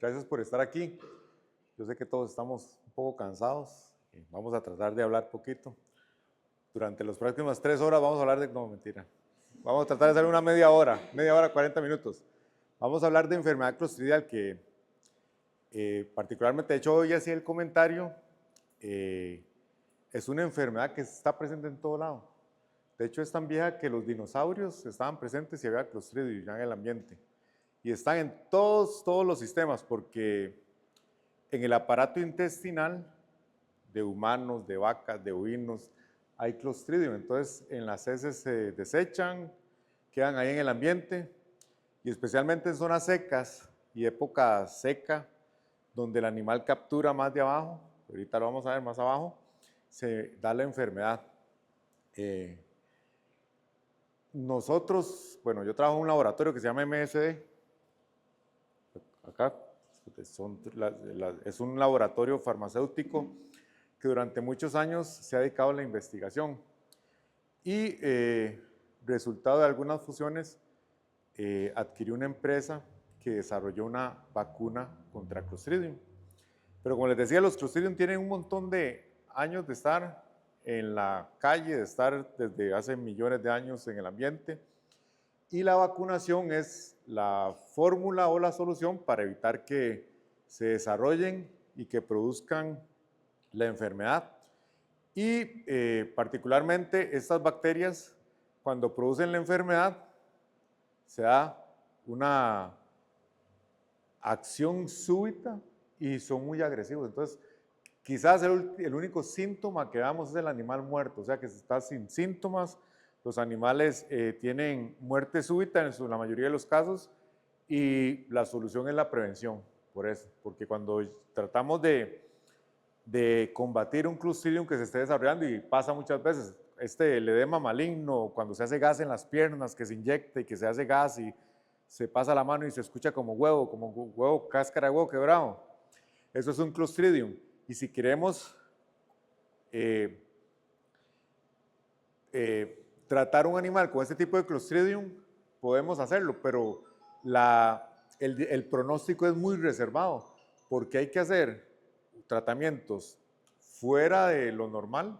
Gracias por estar aquí. Yo sé que todos estamos un poco cansados. Vamos a tratar de hablar poquito. Durante las próximas 3 horas vamos a hablar de... No, mentira. Vamos a tratar de hacer una media hora, 40 minutos. Vamos a hablar de enfermedad clostridial que particularmente, de hecho, hoy hacía el comentario, es una enfermedad que está presente en todo lado. De hecho, es tan vieja que los dinosaurios estaban presentes y había clostridio ya en el ambiente. Y están en todos los sistemas, porque en el aparato intestinal de humanos, de vacas, de ovinos, hay clostridio. Entonces, en las heces se desechan, quedan ahí en el ambiente, y especialmente en zonas secas y época seca, donde el animal captura más de abajo, ahorita lo vamos a ver más abajo, se da la enfermedad. Nosotros, bueno, yo trabajo en un laboratorio que se llama MSD, acá, es un laboratorio farmacéutico que durante muchos años se ha dedicado a la investigación y resultado de algunas fusiones adquirió una empresa que desarrolló una vacuna contra Clostridium. Pero como les decía, los Clostridium tienen un montón de años de estar en la calle, de estar desde hace millones de años en el ambiente, y la vacunación es la fórmula o la solución para evitar que se desarrollen y que produzcan la enfermedad. Y particularmente estas bacterias, cuando producen la enfermedad, se da una acción súbita y son muy agresivos. Entonces, quizás el único síntoma que damos es el animal muerto, o sea que si está sin síntomas, los animales tienen muerte súbita en la mayoría de los casos, y la solución es la prevención, por eso, porque cuando tratamos de combatir un Clostridium que se esté desarrollando, y pasa muchas veces, el edema maligno, cuando se hace gas en las piernas, que se inyecta y que se hace gas y se pasa la mano y se escucha como huevo, cáscara de huevo quebrado, eso es un Clostridium. Y si queremos tratar un animal con este tipo de Clostridium, podemos hacerlo, pero el pronóstico es muy reservado, porque hay que hacer tratamientos fuera de lo normal.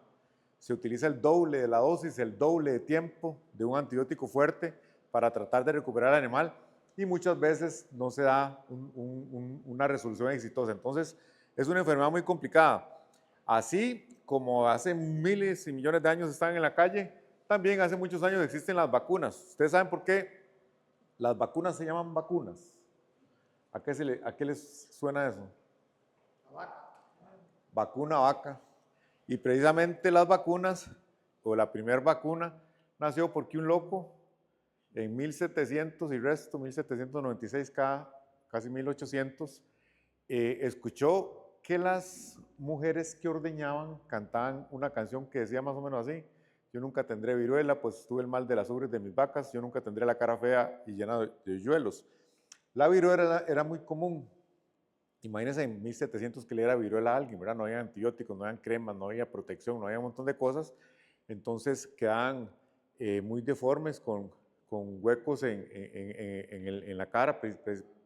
Se utiliza el doble de la dosis, el doble de tiempo de un antibiótico fuerte para tratar de recuperar al animal, y muchas veces no se da una resolución exitosa. Entonces, es una enfermedad muy complicada. Así como hace miles y millones de años están en la calle, también hace muchos años existen las vacunas. ¿Ustedes saben por qué las vacunas se llaman vacunas? ¿A qué les suena eso? Vacuna vaca. Y precisamente las vacunas, o la primera vacuna, nació porque un loco en 1700 y resto, 1796, casi 1800, escuchó que las mujeres que ordeñaban cantaban una canción que decía más o menos así: yo nunca tendré viruela, pues tuve el mal de las ubres de mis vacas, yo nunca tendré la cara fea y llena de hoyuelos. La viruela era muy común. Imagínense en 1700 que le diera viruela a alguien, ¿verdad? No había antibióticos, no había cremas, no había protección, no había un montón de cosas. Entonces quedaban muy deformes, con huecos en la cara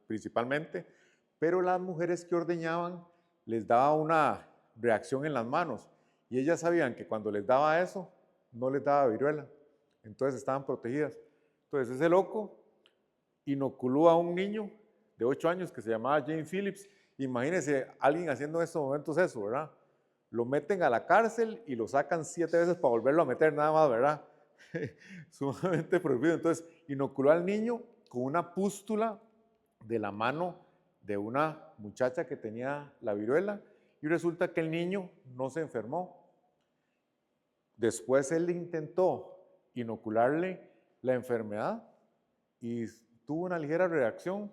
principalmente, pero las mujeres que ordeñaban les daba una reacción en las manos, y ellas sabían que cuando les daba eso, no les daba viruela, entonces estaban protegidas. Entonces ese loco inoculó a un niño de 8 años que se llamaba James Phillips. Imagínense alguien haciendo en estos momentos eso, ¿verdad? Lo meten a la cárcel y lo sacan 7 veces para volverlo a meter nada más, ¿verdad? Sumamente prohibido. Entonces, inoculó al niño con una pústula de la mano de una muchacha que tenía la viruela, y resulta que el niño no se enfermó. Después él intentó inocularle la enfermedad y tuvo una ligera reacción,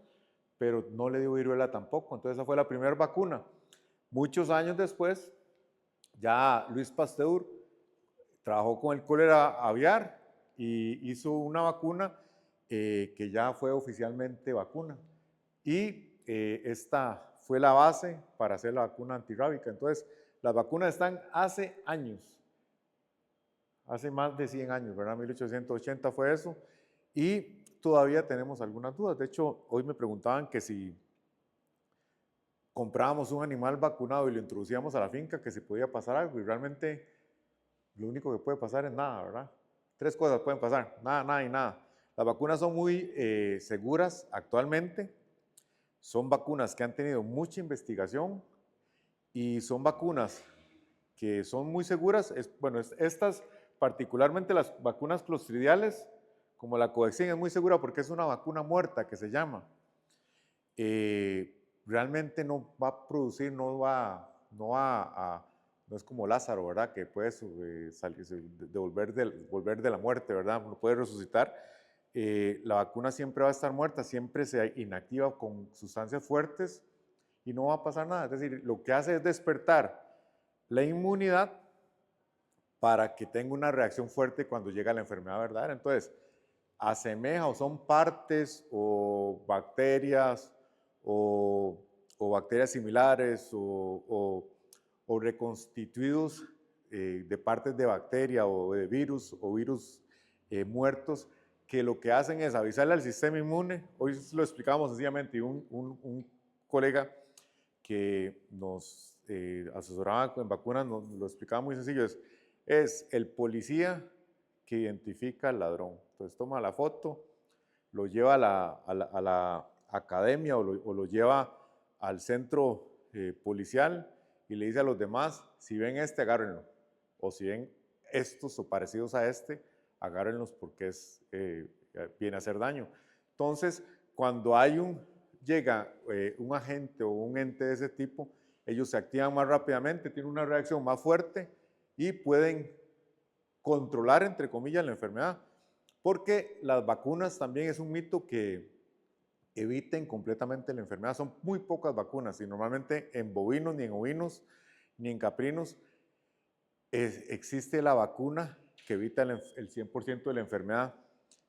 pero no le dio viruela tampoco. Entonces esa fue la primera vacuna. Muchos años después, ya Luis Pasteur trabajó con el cólera aviar y hizo una vacuna que ya fue oficialmente vacuna. Y esta fue la base para hacer la vacuna antirrábica. Entonces, las vacunas están hace años, hace más de 100 años, ¿verdad? 1880 fue eso, y todavía tenemos algunas dudas. De hecho, hoy me preguntaban que si comprábamos un animal vacunado y lo introducíamos a la finca, que se podía pasar algo, y realmente lo único que puede pasar es nada, ¿verdad? Tres cosas pueden pasar, nada, nada y nada. Las vacunas son muy seguras actualmente, son vacunas que han tenido mucha investigación y son vacunas que son muy seguras. Bueno, estas, particularmente las vacunas clostridiales, como la Covaxin, es muy segura porque es una vacuna muerta que se llama. Realmente no va a producir, no es como Lázaro, ¿verdad? Que puede volver de la muerte, ¿verdad? No puede resucitar. La vacuna siempre va a estar muerta, siempre se inactiva con sustancias fuertes y no va a pasar nada. Es decir, lo que hace es despertar la inmunidad para que tenga una reacción fuerte cuando llega la enfermedad verdadera. Entonces, asemeja o son partes o bacterias o bacterias similares o reconstituidos de partes de bacteria o de virus o virus muertos que lo que hacen es avisarle al sistema inmune. Hoy lo explicamos sencillamente y un colega que nos asesoraba en vacunas nos lo explicaba muy sencillo, es el policía que identifica al ladrón. Entonces toma la foto, lo lleva a la academia o lo lleva al centro policial y le dice a los demás, si ven este, agárrenlo. O si ven estos o parecidos a este, agárrenlos porque viene a hacer daño. Entonces, cuando llega un agente o un ente de ese tipo, ellos se activan más rápidamente, tienen una reacción más fuerte y pueden controlar, entre comillas, la enfermedad. Porque las vacunas también es un mito que eviten completamente la enfermedad. Son muy pocas vacunas y normalmente en bovinos, ni en ovinos, ni en caprinos existe la vacuna que evita el 100% de la enfermedad.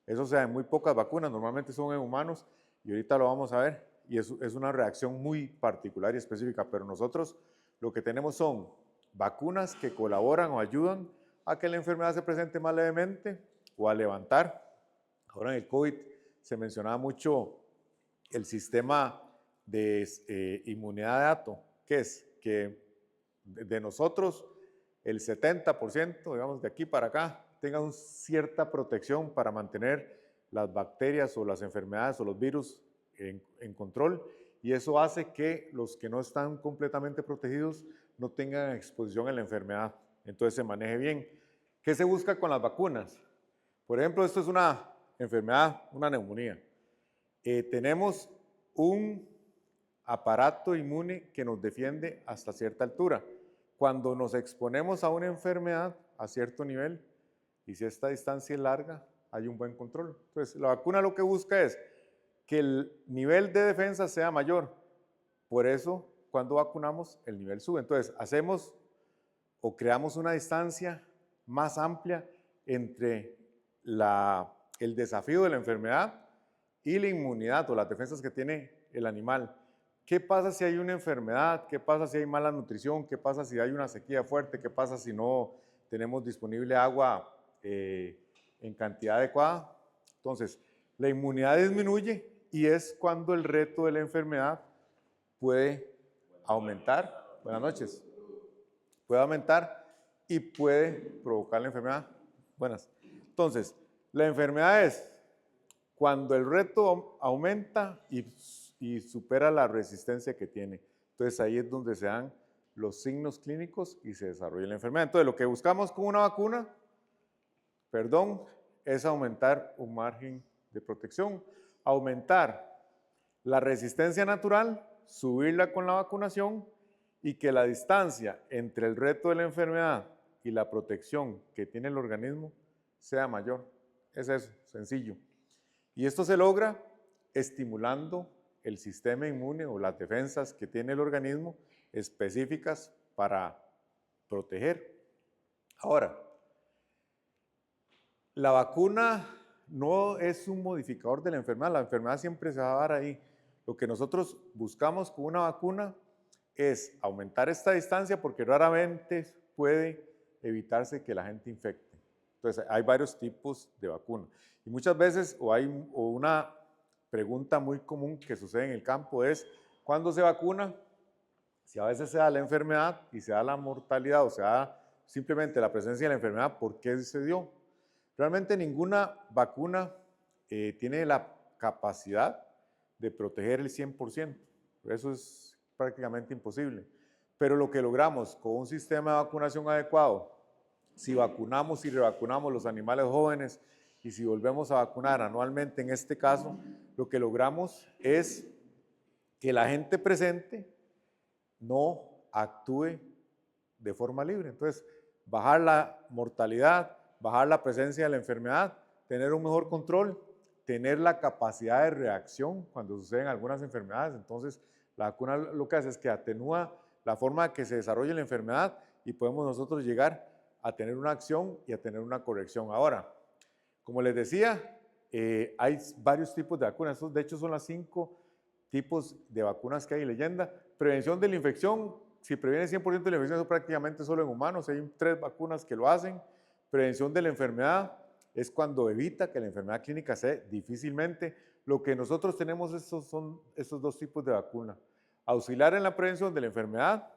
Eso se da en muy pocas vacunas, normalmente son en humanos y ahorita lo vamos a ver. Y es una reacción muy particular y específica, pero nosotros lo que tenemos son vacunas que colaboran o ayudan a que la enfermedad se presente más levemente o a levantar. Ahora en el COVID se mencionaba mucho el sistema de inmunidad de dato, que es que de nosotros el 70%, digamos de aquí para acá, tenga una cierta protección para mantener las bacterias o las enfermedades o los virus en control, y eso hace que los que no están completamente protegidos no tengan exposición a la enfermedad, entonces se maneje bien. ¿Qué se busca con las vacunas? Por ejemplo, esto es una enfermedad, una neumonía. Tenemos un aparato inmune que nos defiende hasta cierta altura. Cuando nos exponemos a una enfermedad a cierto nivel, y si esta distancia es larga, hay un buen control. Entonces, la vacuna lo que busca es que el nivel de defensa sea mayor. Por eso, cuando vacunamos, el nivel sube. Entonces, hacemos o creamos una distancia más amplia entre el desafío de la enfermedad y la inmunidad o las defensas que tiene el animal. ¿Qué pasa si hay una enfermedad? ¿Qué pasa si hay mala nutrición? ¿Qué pasa si hay una sequía fuerte? ¿Qué pasa si no tenemos disponible agua en cantidad adecuada? Entonces, la inmunidad disminuye y es cuando el reto de la enfermedad puede aumentar. Buenas noches. Puede aumentar y puede provocar la enfermedad. Buenas. Entonces, la enfermedad es cuando el reto aumenta y supera la resistencia que tiene. Entonces ahí es donde se dan los signos clínicos y se desarrolla la enfermedad. Entonces lo que buscamos con una vacuna, es aumentar un margen de protección, aumentar la resistencia natural, subirla con la vacunación y que la distancia entre el reto de la enfermedad y la protección que tiene el organismo sea mayor. Es eso, sencillo. Y esto se logra estimulando el sistema inmune o las defensas que tiene el organismo específicas para proteger. Ahora, la vacuna no es un modificador de la enfermedad siempre se va a dar ahí. Lo que nosotros buscamos con una vacuna es aumentar esta distancia porque raramente puede evitarse que la gente infecte. Entonces, hay varios tipos de vacuna. Y muchas veces, una pregunta muy común que sucede en el campo es, ¿cuándo se vacuna? Si a veces se da la enfermedad y se da la mortalidad o se da simplemente la presencia de la enfermedad, ¿por qué se dio? Realmente ninguna vacuna tiene la capacidad de proteger el 100%. Eso es prácticamente imposible. Pero lo que logramos con un sistema de vacunación adecuado, si vacunamos y revacunamos los animales jóvenes y si volvemos a vacunar anualmente en este caso, lo que logramos es que la gente presente no actúe de forma libre. Entonces, bajar la mortalidad, bajar la presencia de la enfermedad, tener un mejor control, tener la capacidad de reacción cuando suceden algunas enfermedades. Entonces, la vacuna lo que hace es que atenúa la forma que se desarrolle la enfermedad y podemos nosotros llegar a tener una acción y a tener una corrección. Ahora, como les decía, hay varios tipos de vacunas. Estos, de hecho, son las 5 tipos de vacunas que hay en leyenda. Prevención de la infección, si previene 100% de la infección, eso prácticamente solo en humanos. Hay 3 vacunas que lo hacen. Prevención de la enfermedad es cuando evita que la enfermedad clínica se dé difícilmente. Lo que nosotros tenemos son estos 2 tipos de vacuna. Auxiliar en la prevención de la enfermedad,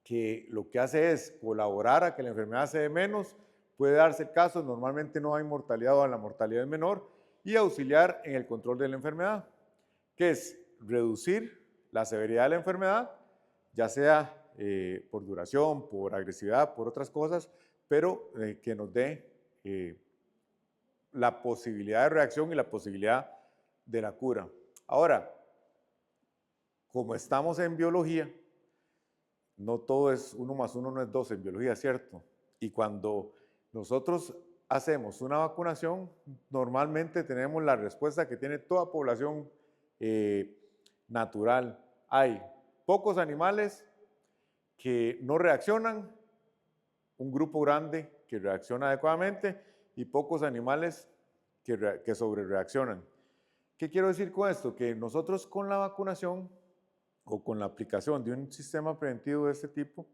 que lo que hace es colaborar a que la enfermedad se dé menos, puede darse casos, normalmente no hay mortalidad o la mortalidad es menor, y auxiliar en el control de la enfermedad, que es reducir la severidad de la enfermedad, ya sea por duración, por agresividad, por otras cosas, pero que nos dé la posibilidad de reacción y la posibilidad de la cura. Ahora, como estamos en biología, no todo es 1 más 1 no es 2 en biología, ¿cierto? Y cuando nosotros hacemos una vacunación, normalmente tenemos la respuesta que tiene toda población natural. Hay pocos animales que no reaccionan, un grupo grande que reacciona adecuadamente y pocos animales que sobrereaccionan. ¿Qué quiero decir con esto? Que nosotros con la vacunación o con la aplicación de un sistema preventivo de este tipo,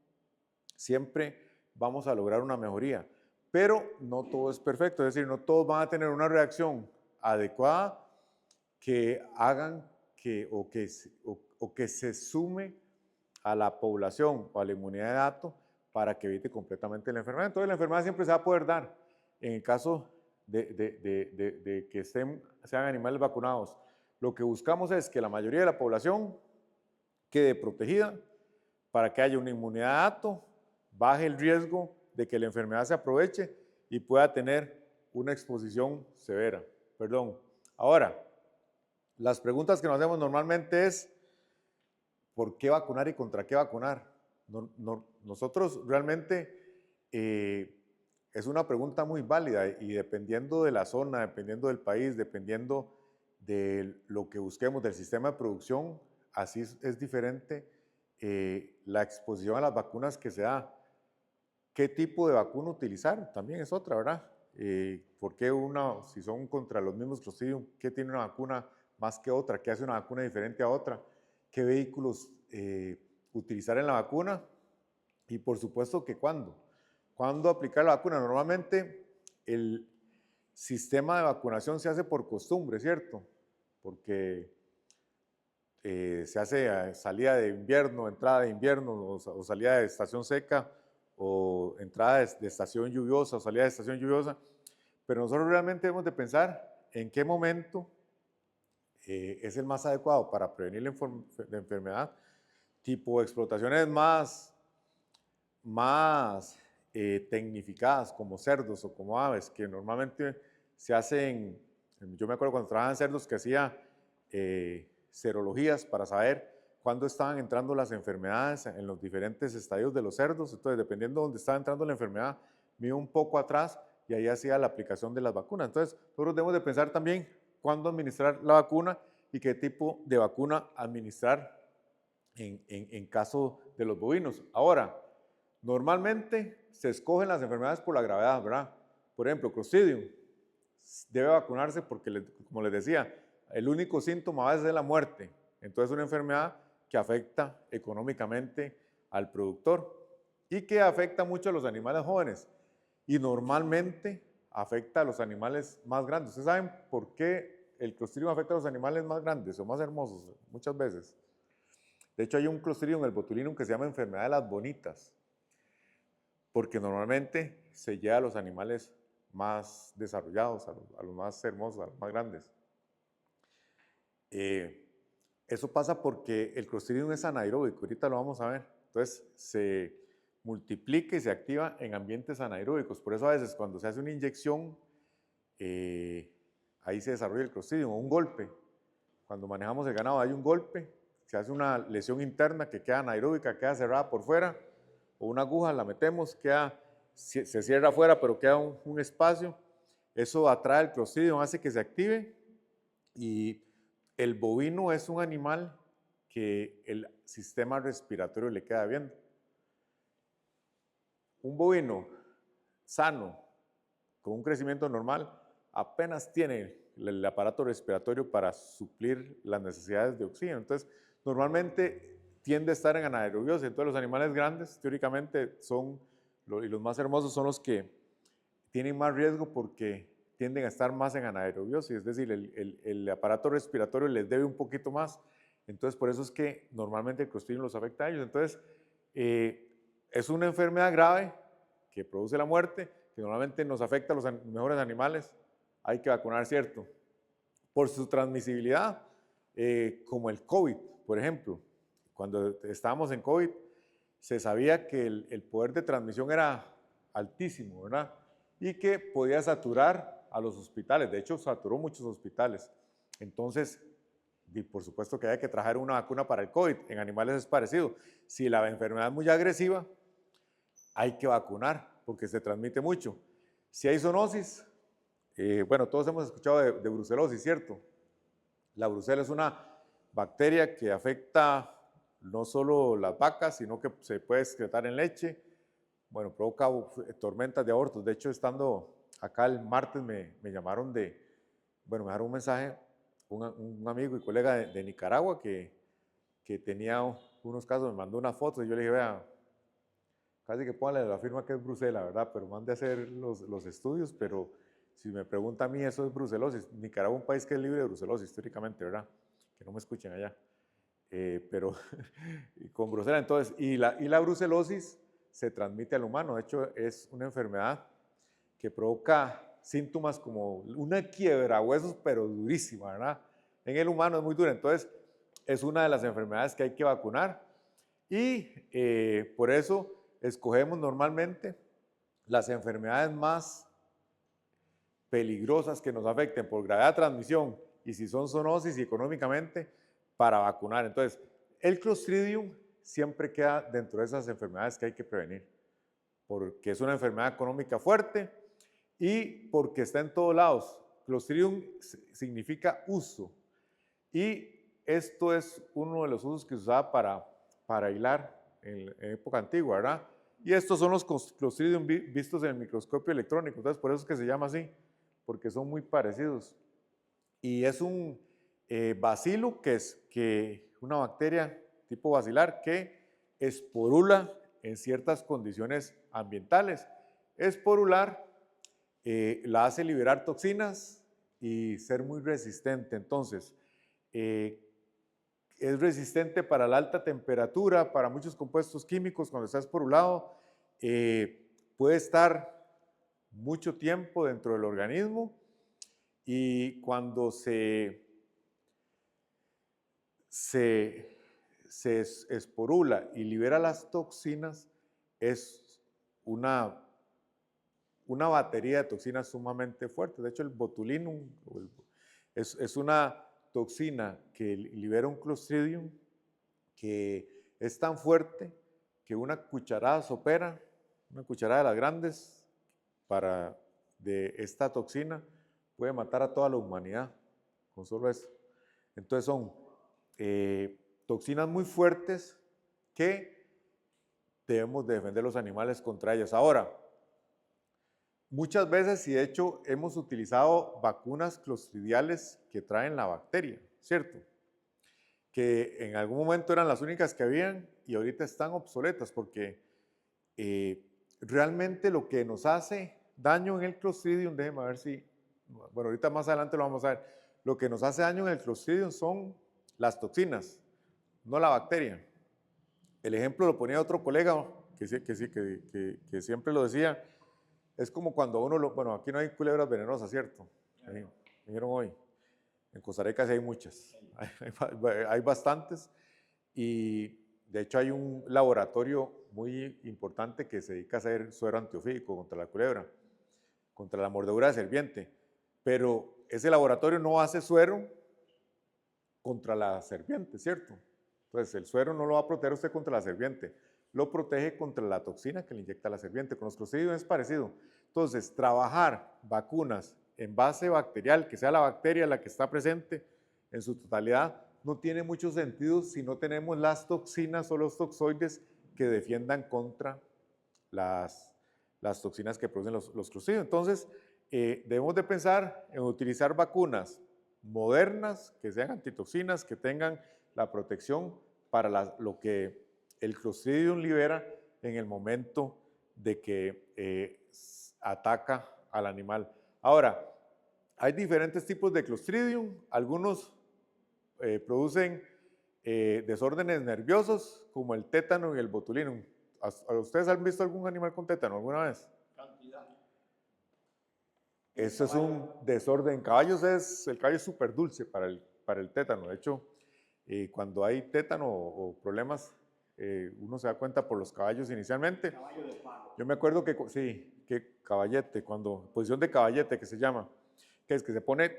siempre vamos a lograr una mejoría. Pero no todo es perfecto, es decir, no todos van a tener una reacción adecuada que hagan que se sume a la población o a la inmunidad de dato para que evite completamente la enfermedad. Entonces la enfermedad siempre se va a poder dar en el caso de que sean animales vacunados. Lo que buscamos es que la mayoría de la población quede protegida para que haya una inmunidad de dato, baje el riesgo de que la enfermedad se aproveche y pueda tener una exposición severa. Ahora, las preguntas que nos hacemos normalmente es ¿por qué vacunar y contra qué vacunar? Nosotros realmente es una pregunta muy válida y dependiendo de la zona, dependiendo del país, dependiendo de lo que busquemos, del sistema de producción, así es diferente la exposición a las vacunas que se da. ¿Qué tipo de vacuna utilizar? También es otra, ¿verdad? ¿Por qué si son contra los mismos Clostridium, qué tiene una vacuna más que otra? ¿Qué hace una vacuna diferente a otra? ¿Qué vehículos utilizar en la vacuna? Y por supuesto que ¿cuándo? ¿Cuándo aplicar la vacuna? Normalmente el sistema de vacunación se hace por costumbre, ¿cierto? Porque se hace salida de invierno, entrada de invierno, o salida de estación seca, o entrada de estación lluviosa, o salida de estación lluviosa. Pero nosotros realmente debemos de pensar en qué momento es el más adecuado para prevenir la enfermedad, tipo explotaciones más tecnificadas como cerdos o como aves, que normalmente se hacen, yo me acuerdo cuando trabajaba en cerdos que hacía serologías para saber cuándo estaban entrando las enfermedades en los diferentes estadios de los cerdos. Entonces, dependiendo de dónde estaba entrando la enfermedad, me iba un poco atrás y ahí hacía la aplicación de las vacunas. Entonces, nosotros debemos de pensar también cuándo administrar la vacuna y qué tipo de vacuna administrar en caso de los bovinos. Ahora, normalmente se escogen las enfermedades por la gravedad, ¿verdad? Por ejemplo, Clostridium debe vacunarse porque, como les decía, el único síntoma a veces es la muerte. Entonces es una enfermedad que afecta económicamente al productor y que afecta mucho a los animales jóvenes y normalmente afecta a los animales más grandes. ¿Ustedes saben por qué el Clostridium afecta a los animales más grandes o más hermosos? Muchas veces. De hecho, hay un Clostridium, el botulinum, que se llama enfermedad de las bonitas, porque normalmente se lleva a los animales más desarrollados, a los más hermosos, a los más grandes. Eso pasa porque el Clostridium es anaeróbico, ahorita lo vamos a ver. Entonces, se multiplica y se activa en ambientes anaeróbicos. Por eso a veces cuando se hace una inyección, ahí se desarrolla el Clostridium, o un golpe. Cuando manejamos el ganado hay un golpe, se hace una lesión interna que queda anaeróbica, queda cerrada por fuera, o una aguja la metemos, se cierra afuera, pero queda un espacio. Eso atrae el Clostridium, hace que se active, y el bovino es un animal que el sistema respiratorio le queda bien. Un bovino sano, con un crecimiento normal, apenas tiene el aparato respiratorio para suplir las necesidades de oxígeno. Entonces, normalmente tiende a estar en anaerobiosis. Entonces, los animales grandes, teóricamente, y los más hermosos son los que tienen más riesgo porque tienden a estar más en anaerobiosis, es decir, el aparato respiratorio les debe un poquito más. Entonces, por eso es que normalmente el Clostridium los afecta a ellos. Entonces, es una enfermedad grave que produce la muerte, que normalmente nos afecta a los mejores animales. Hay que vacunar, ¿cierto? Por su transmisibilidad, como el COVID, por ejemplo. Cuando estábamos en COVID, se sabía que el poder de transmisión era altísimo, ¿verdad? Y que podía saturar a los hospitales. De hecho, saturó muchos hospitales. Entonces, y por supuesto que hay que traer una vacuna para el COVID. En animales es parecido. Si la enfermedad es muy agresiva, hay que vacunar porque se transmite mucho. Si hay zoonosis, bueno, todos hemos escuchado de brucelosis, ¿cierto? La brucela es una bacteria que afecta no solo las vacas, sino que se puede excretar en leche. Bueno, provoca tormentas de abortos. De hecho, estando acá el martes me llamaron me dejaron un mensaje, un amigo y colega de Nicaragua que tenía unos casos, me mandó una foto y yo le dije, vea, casi que póngale la firma que es brucela, ¿verdad? Pero mande a hacer los estudios, pero si me pregunta a mí, eso es brucelosis. Nicaragua es un país que es libre de brucelosis, históricamente, ¿verdad? Que no me escuchen allá. Pero con brucela, entonces, y la brucelosis se transmite al humano. De hecho, es una enfermedad que provoca síntomas como una quiebra huesos, pero durísima, ¿verdad? En el humano es muy dura. Entonces, es una de las enfermedades que hay que vacunar. Y por eso escogemos normalmente las enfermedades más peligrosas que nos afecten por gravedad de transmisión y si son zoonosis y económicamente para vacunar. Entonces, el Clostridium siempre queda dentro de esas enfermedades que hay que prevenir, porque es una enfermedad económica fuerte y porque está en todos lados. Clostridium significa uso y esto es uno de los usos que se usaba para hilar en época antigua, ¿verdad? Y estos son los Clostridium vistos en el microscopio electrónico, entonces por eso es que se llama así, porque son muy parecidos. Y es un bacilo, que es una bacteria tipo bacilar que esporula en ciertas condiciones ambientales. Esporular la hace liberar toxinas y ser muy resistente. Entonces, es resistente para la alta temperatura, para muchos compuestos químicos cuando está esporulado. Puede estar mucho tiempo dentro del organismo y cuando se esporula y libera las toxinas, es una batería de toxinas sumamente fuerte. De hecho, el botulinum es una toxina que libera un Clostridium que es tan fuerte que una cucharada sopera, una cucharada de las grandes de esta toxina puede matar a toda la humanidad con solo eso. Entonces son toxinas muy fuertes que debemos de defender los animales contra ellas. Ahora, muchas veces, y de hecho hemos utilizado vacunas clostridiales que traen la bacteria, ¿cierto? Que en algún momento eran las únicas que habían y ahorita están obsoletas porque realmente lo que nos hace daño en el Clostridium, déjenme ver si, bueno, ahorita más adelante lo vamos a ver, lo que nos hace daño en el Clostridium son las toxinas. no la bacteria. El ejemplo lo ponía otro colega que siempre lo decía, es como cuando uno, bueno, aquí no hay culebras venenosas, ¿cierto? Me dijeron hoy, en Costa Rica sí hay muchas, hay bastantes, y de hecho hay un laboratorio muy importante que se dedica a hacer suero antiofídico contra la culebra, contra la mordedura de serpiente, pero ese laboratorio no hace suero contra la serpiente, ¿cierto? Entonces el suero no lo va a proteger usted contra la serpiente, lo protege contra la toxina que le inyecta la serpiente. Con los Clostridium es parecido. Entonces, trabajar vacunas en base bacterial, que sea la bacteria la que está presente en su totalidad, no tiene mucho sentido si no tenemos las toxinas o los toxoides que defiendan contra las toxinas que producen los Clostridium. Entonces, debemos de pensar en utilizar vacunas modernas, que sean antitoxinas, que tengan la protección para lo que el Clostridium libera en el momento de que ataca al animal. Ahora, hay diferentes tipos de Clostridium, algunos producen desórdenes nerviosos como el tétano y el botulinum. ¿Ustedes han visto algún animal con tétano alguna vez? Cantidad. Eso es un desorden. En caballos el caballo es súper dulce para el tétano. De hecho, cuando hay tétano o problemas, uno se da cuenta por los caballos inicialmente. Caballo de palo. Yo me acuerdo que, sí, que caballete, posición de caballete que se llama, que es que se pone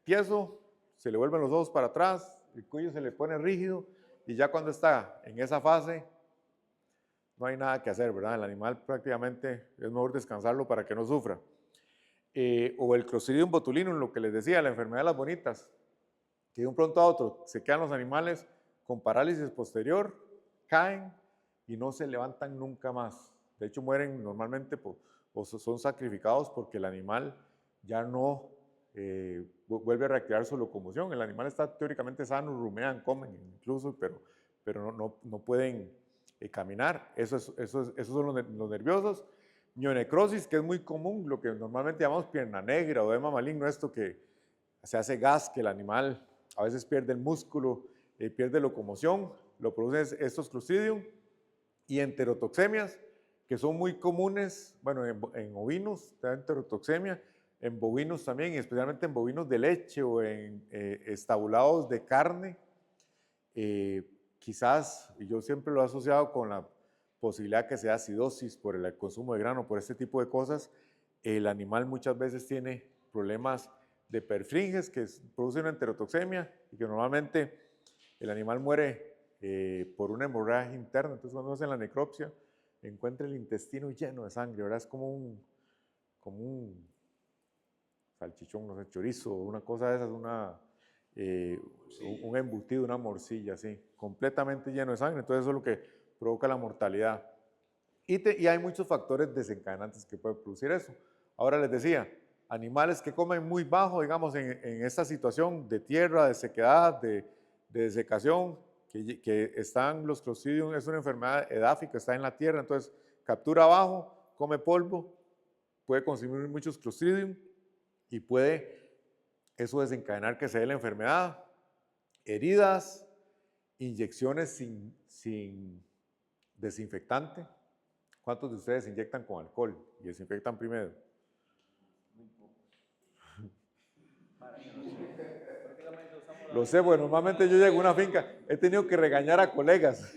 tieso, se le vuelven los ojos para atrás, el cuello se le pone rígido y ya cuando está en esa fase no hay nada que hacer, ¿verdad? El animal prácticamente es mejor descansarlo para que no sufra. O el Clostridium botulinum, lo que les decía, la enfermedad de las bonitas, que de un pronto a otro se quedan los animales con parálisis posterior, caen y no se levantan nunca más. De hecho, mueren normalmente o son sacrificados porque el animal ya no vuelve a reactivar su locomoción. El animal está teóricamente sano, rumean, comen incluso, pero no pueden caminar. Esos son los nerviosos. Mionecrosis, que es muy común, lo que normalmente llamamos pierna negra o edema maligno, esto que se hace gas, que el animal a veces pierde el músculo, pierde locomoción, lo producen estos Clostridium. Y enterotoxemias, que son muy comunes, bueno, en ovinos, da enterotoxemia, en bovinos también, y especialmente en bovinos de leche o en estabulados de carne. Quizás, y yo siempre lo he asociado con la posibilidad que sea acidosis por el consumo de grano, por este tipo de cosas, el animal muchas veces tiene problemas de perfringes que producen una enterotoxemia y que normalmente el animal muere por una hemorragia interna. Entonces cuando hacen la necropsia encuentra el intestino lleno de sangre, ¿verdad? Es como un salchichón, no sé, chorizo, una cosa de esas, un embutido, una morcilla, así, completamente lleno de sangre. Entonces eso es lo que provoca la mortalidad. Y hay muchos factores desencadenantes que pueden producir eso. Ahora les decía, animales que comen muy bajo, digamos, en esta situación de tierra, de sequedad, de desecación, que están los Clostridium, es una enfermedad edáfica, está en la tierra, entonces captura bajo, come polvo, puede consumir muchos Clostridium y puede eso desencadenar que se dé la enfermedad, heridas, inyecciones sin desinfectante. ¿Cuántos de ustedes inyectan con alcohol y desinfectan primero? Lo sé, bueno, normalmente yo llego a una finca, he tenido que regañar a colegas.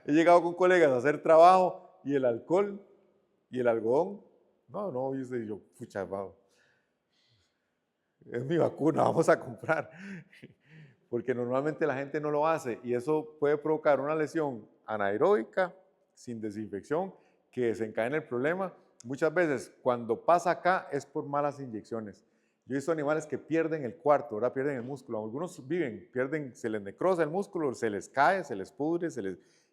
He llegado con colegas a hacer trabajo y el alcohol y el algodón. No, yo, pucha, es mi vacuna, vamos a comprar. Porque normalmente la gente no lo hace y eso puede provocar una lesión anaeróbica sin desinfección que desencadena el problema. Muchas veces cuando pasa acá es por malas inyecciones. Yo he visto animales que pierden el cuarto, ahora pierden el músculo. Algunos se les necrosa el músculo, se les cae, se les pudre,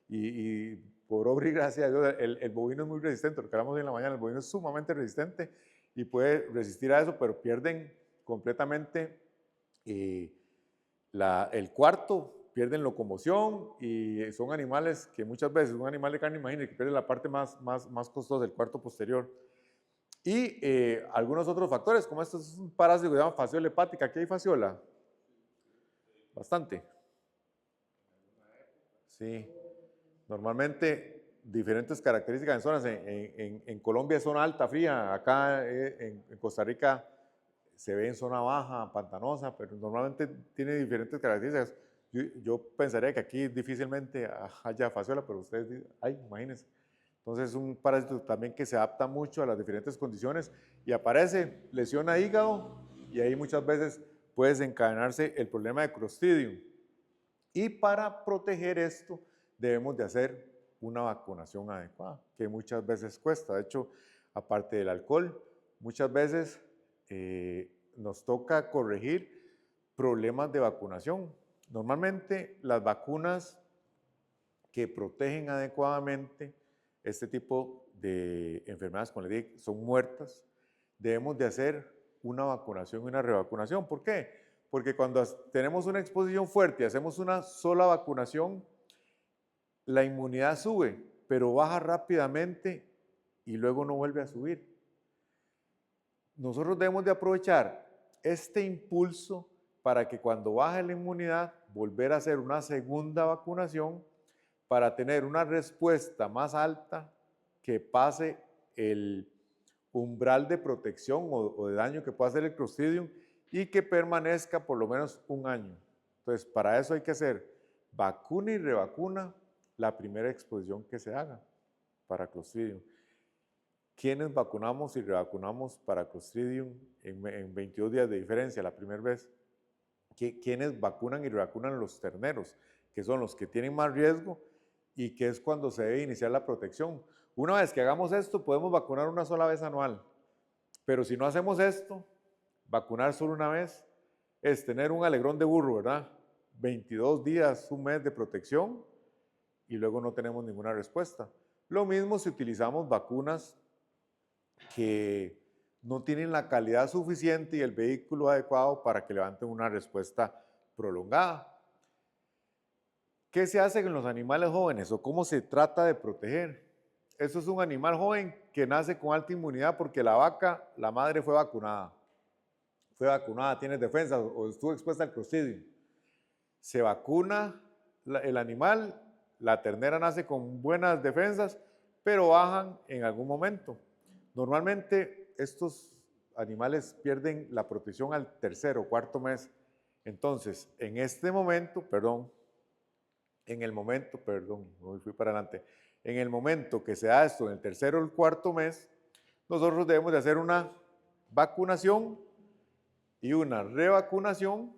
y por obra y gracia de Dios, el bovino es muy resistente, lo que hablamos en la mañana, el bovino es sumamente resistente y puede resistir a eso, pero pierden completamente el cuarto, pierden locomoción y son animales que muchas veces, un animal de carne, imagínense que pierde la parte más costosa del cuarto posterior. Y algunos otros factores, como esto es un parásito que se llama fasciola hepática. ¿Aquí hay fasciola? Bastante. Sí, normalmente diferentes características en zonas. En Colombia es zona alta, fría. Acá en Costa Rica se ve en zona baja, pantanosa, pero normalmente tiene diferentes características. Yo pensaría que aquí difícilmente haya fasciola, pero ustedes dicen, ay, imagínense. Entonces es un parásito también que se adapta mucho a las diferentes condiciones y aparece, lesiona hígado y ahí muchas veces puede desencadenarse el problema de Clostridium. Y para proteger esto debemos de hacer una vacunación adecuada, que muchas veces cuesta. De hecho, aparte del alcohol, muchas veces nos toca corregir problemas de vacunación. Normalmente las vacunas que protegen adecuadamente este tipo de enfermedades, como les dije, son muertas. Debemos de hacer una vacunación y una revacunación. ¿Por qué? Porque cuando tenemos una exposición fuerte y hacemos una sola vacunación, la inmunidad sube, pero baja rápidamente y luego no vuelve a subir. Nosotros debemos de aprovechar este impulso para que cuando baje la inmunidad, volver a hacer una segunda vacunación para tener una respuesta más alta que pase el umbral de protección o de daño que pueda hacer el Clostridium y que permanezca por lo menos un año. Entonces, para eso hay que hacer vacuna y revacuna la primera exposición que se haga para Clostridium. ¿Quiénes vacunamos y revacunamos para Clostridium en 22 días de diferencia la primera vez? ¿Quiénes vacunan y revacunan los terneros? Que son los que tienen más riesgo y que es cuando se debe iniciar la protección. Una vez que hagamos esto, podemos vacunar una sola vez anual. Pero si no hacemos esto, vacunar solo una vez es tener un alegrón de burro, ¿verdad? 22 días, un mes de protección y luego no tenemos ninguna respuesta. Lo mismo si utilizamos vacunas que no tienen la calidad suficiente y el vehículo adecuado para que levanten una respuesta prolongada. ¿Qué se hace con los animales jóvenes o cómo se trata de proteger? Eso es un animal joven que nace con alta inmunidad porque la vaca, la madre fue vacunada, tiene defensa o estuvo expuesta al Clostridium. Se vacuna el animal, la ternera nace con buenas defensas, pero bajan en algún momento. Normalmente estos animales pierden la protección al tercer o cuarto mes. Entonces, en este momento, en el momento que se da esto, en el tercer o el cuarto mes, nosotros debemos de hacer una vacunación y una revacunación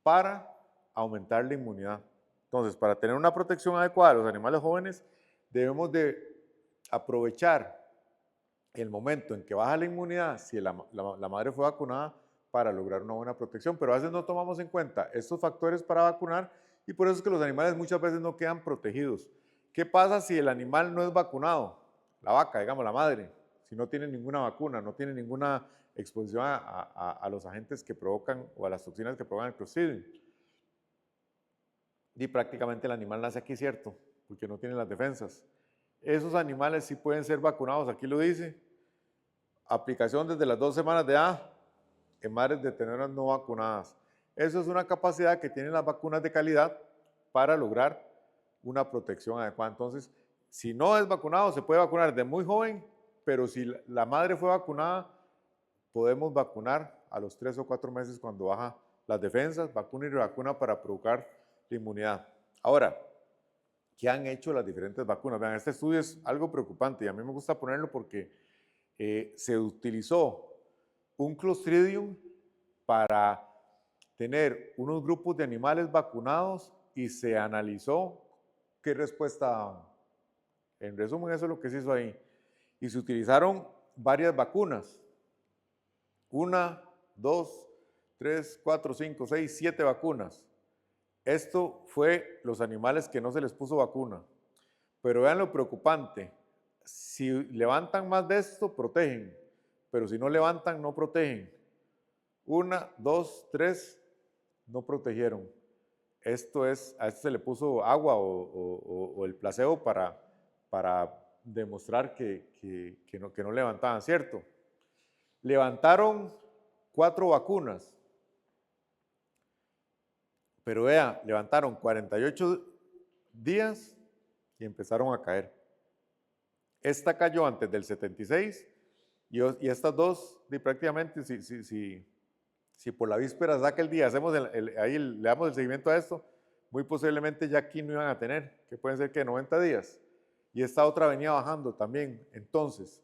para aumentar la inmunidad. Entonces, para tener una protección adecuada de los animales jóvenes, debemos de aprovechar el momento en que baja la inmunidad, si la madre fue vacunada, para lograr una buena protección. Pero a veces no tomamos en cuenta estos factores para vacunar y por eso es que los animales muchas veces no quedan protegidos. ¿Qué pasa si el animal no es vacunado? La vaca, digamos, la madre, si no tiene ninguna vacuna, no tiene ninguna exposición a los agentes que provocan o a las toxinas que provocan el Clostridium. Y prácticamente el animal nace aquí, ¿cierto? Porque no tiene las defensas. Esos animales sí pueden ser vacunados, aquí lo dice. Aplicación desde las 2 semanas de edad en madres de terneras no vacunadas. Eso es una capacidad que tienen las vacunas de calidad para lograr una protección adecuada. Entonces, si no es vacunado, se puede vacunar de muy joven, pero si la madre fue vacunada, podemos vacunar a los 3 o 4 meses cuando baja las defensas, vacuna y revacuna para provocar la inmunidad. Ahora, ¿qué han hecho las diferentes vacunas? Vean, este estudio es algo preocupante y a mí me gusta ponerlo porque se utilizó un Clostridium para tener unos grupos de animales vacunados y se analizó qué respuesta daban. En resumen, eso es lo que se hizo ahí. Y se utilizaron varias vacunas. 1, 2, 3, 4, 5, 6, 7 vacunas. Esto fue los animales que no se les puso vacuna. Pero vean lo preocupante. Si levantan más de esto, protegen. Pero si no levantan, no protegen. 1, 2, 3, no protegieron. A esto se le puso agua o el placebo para demostrar que no levantaban, ¿cierto? Levantaron 4 vacunas, pero vea, levantaron 48 días y empezaron a caer. Esta cayó antes del 76 y estas dos, prácticamente, si por la víspera saca el día, hacemos ahí le damos el seguimiento a esto, muy posiblemente ya aquí no iban a tener, que pueden ser que 90 días. Y esta otra venía bajando también. Entonces,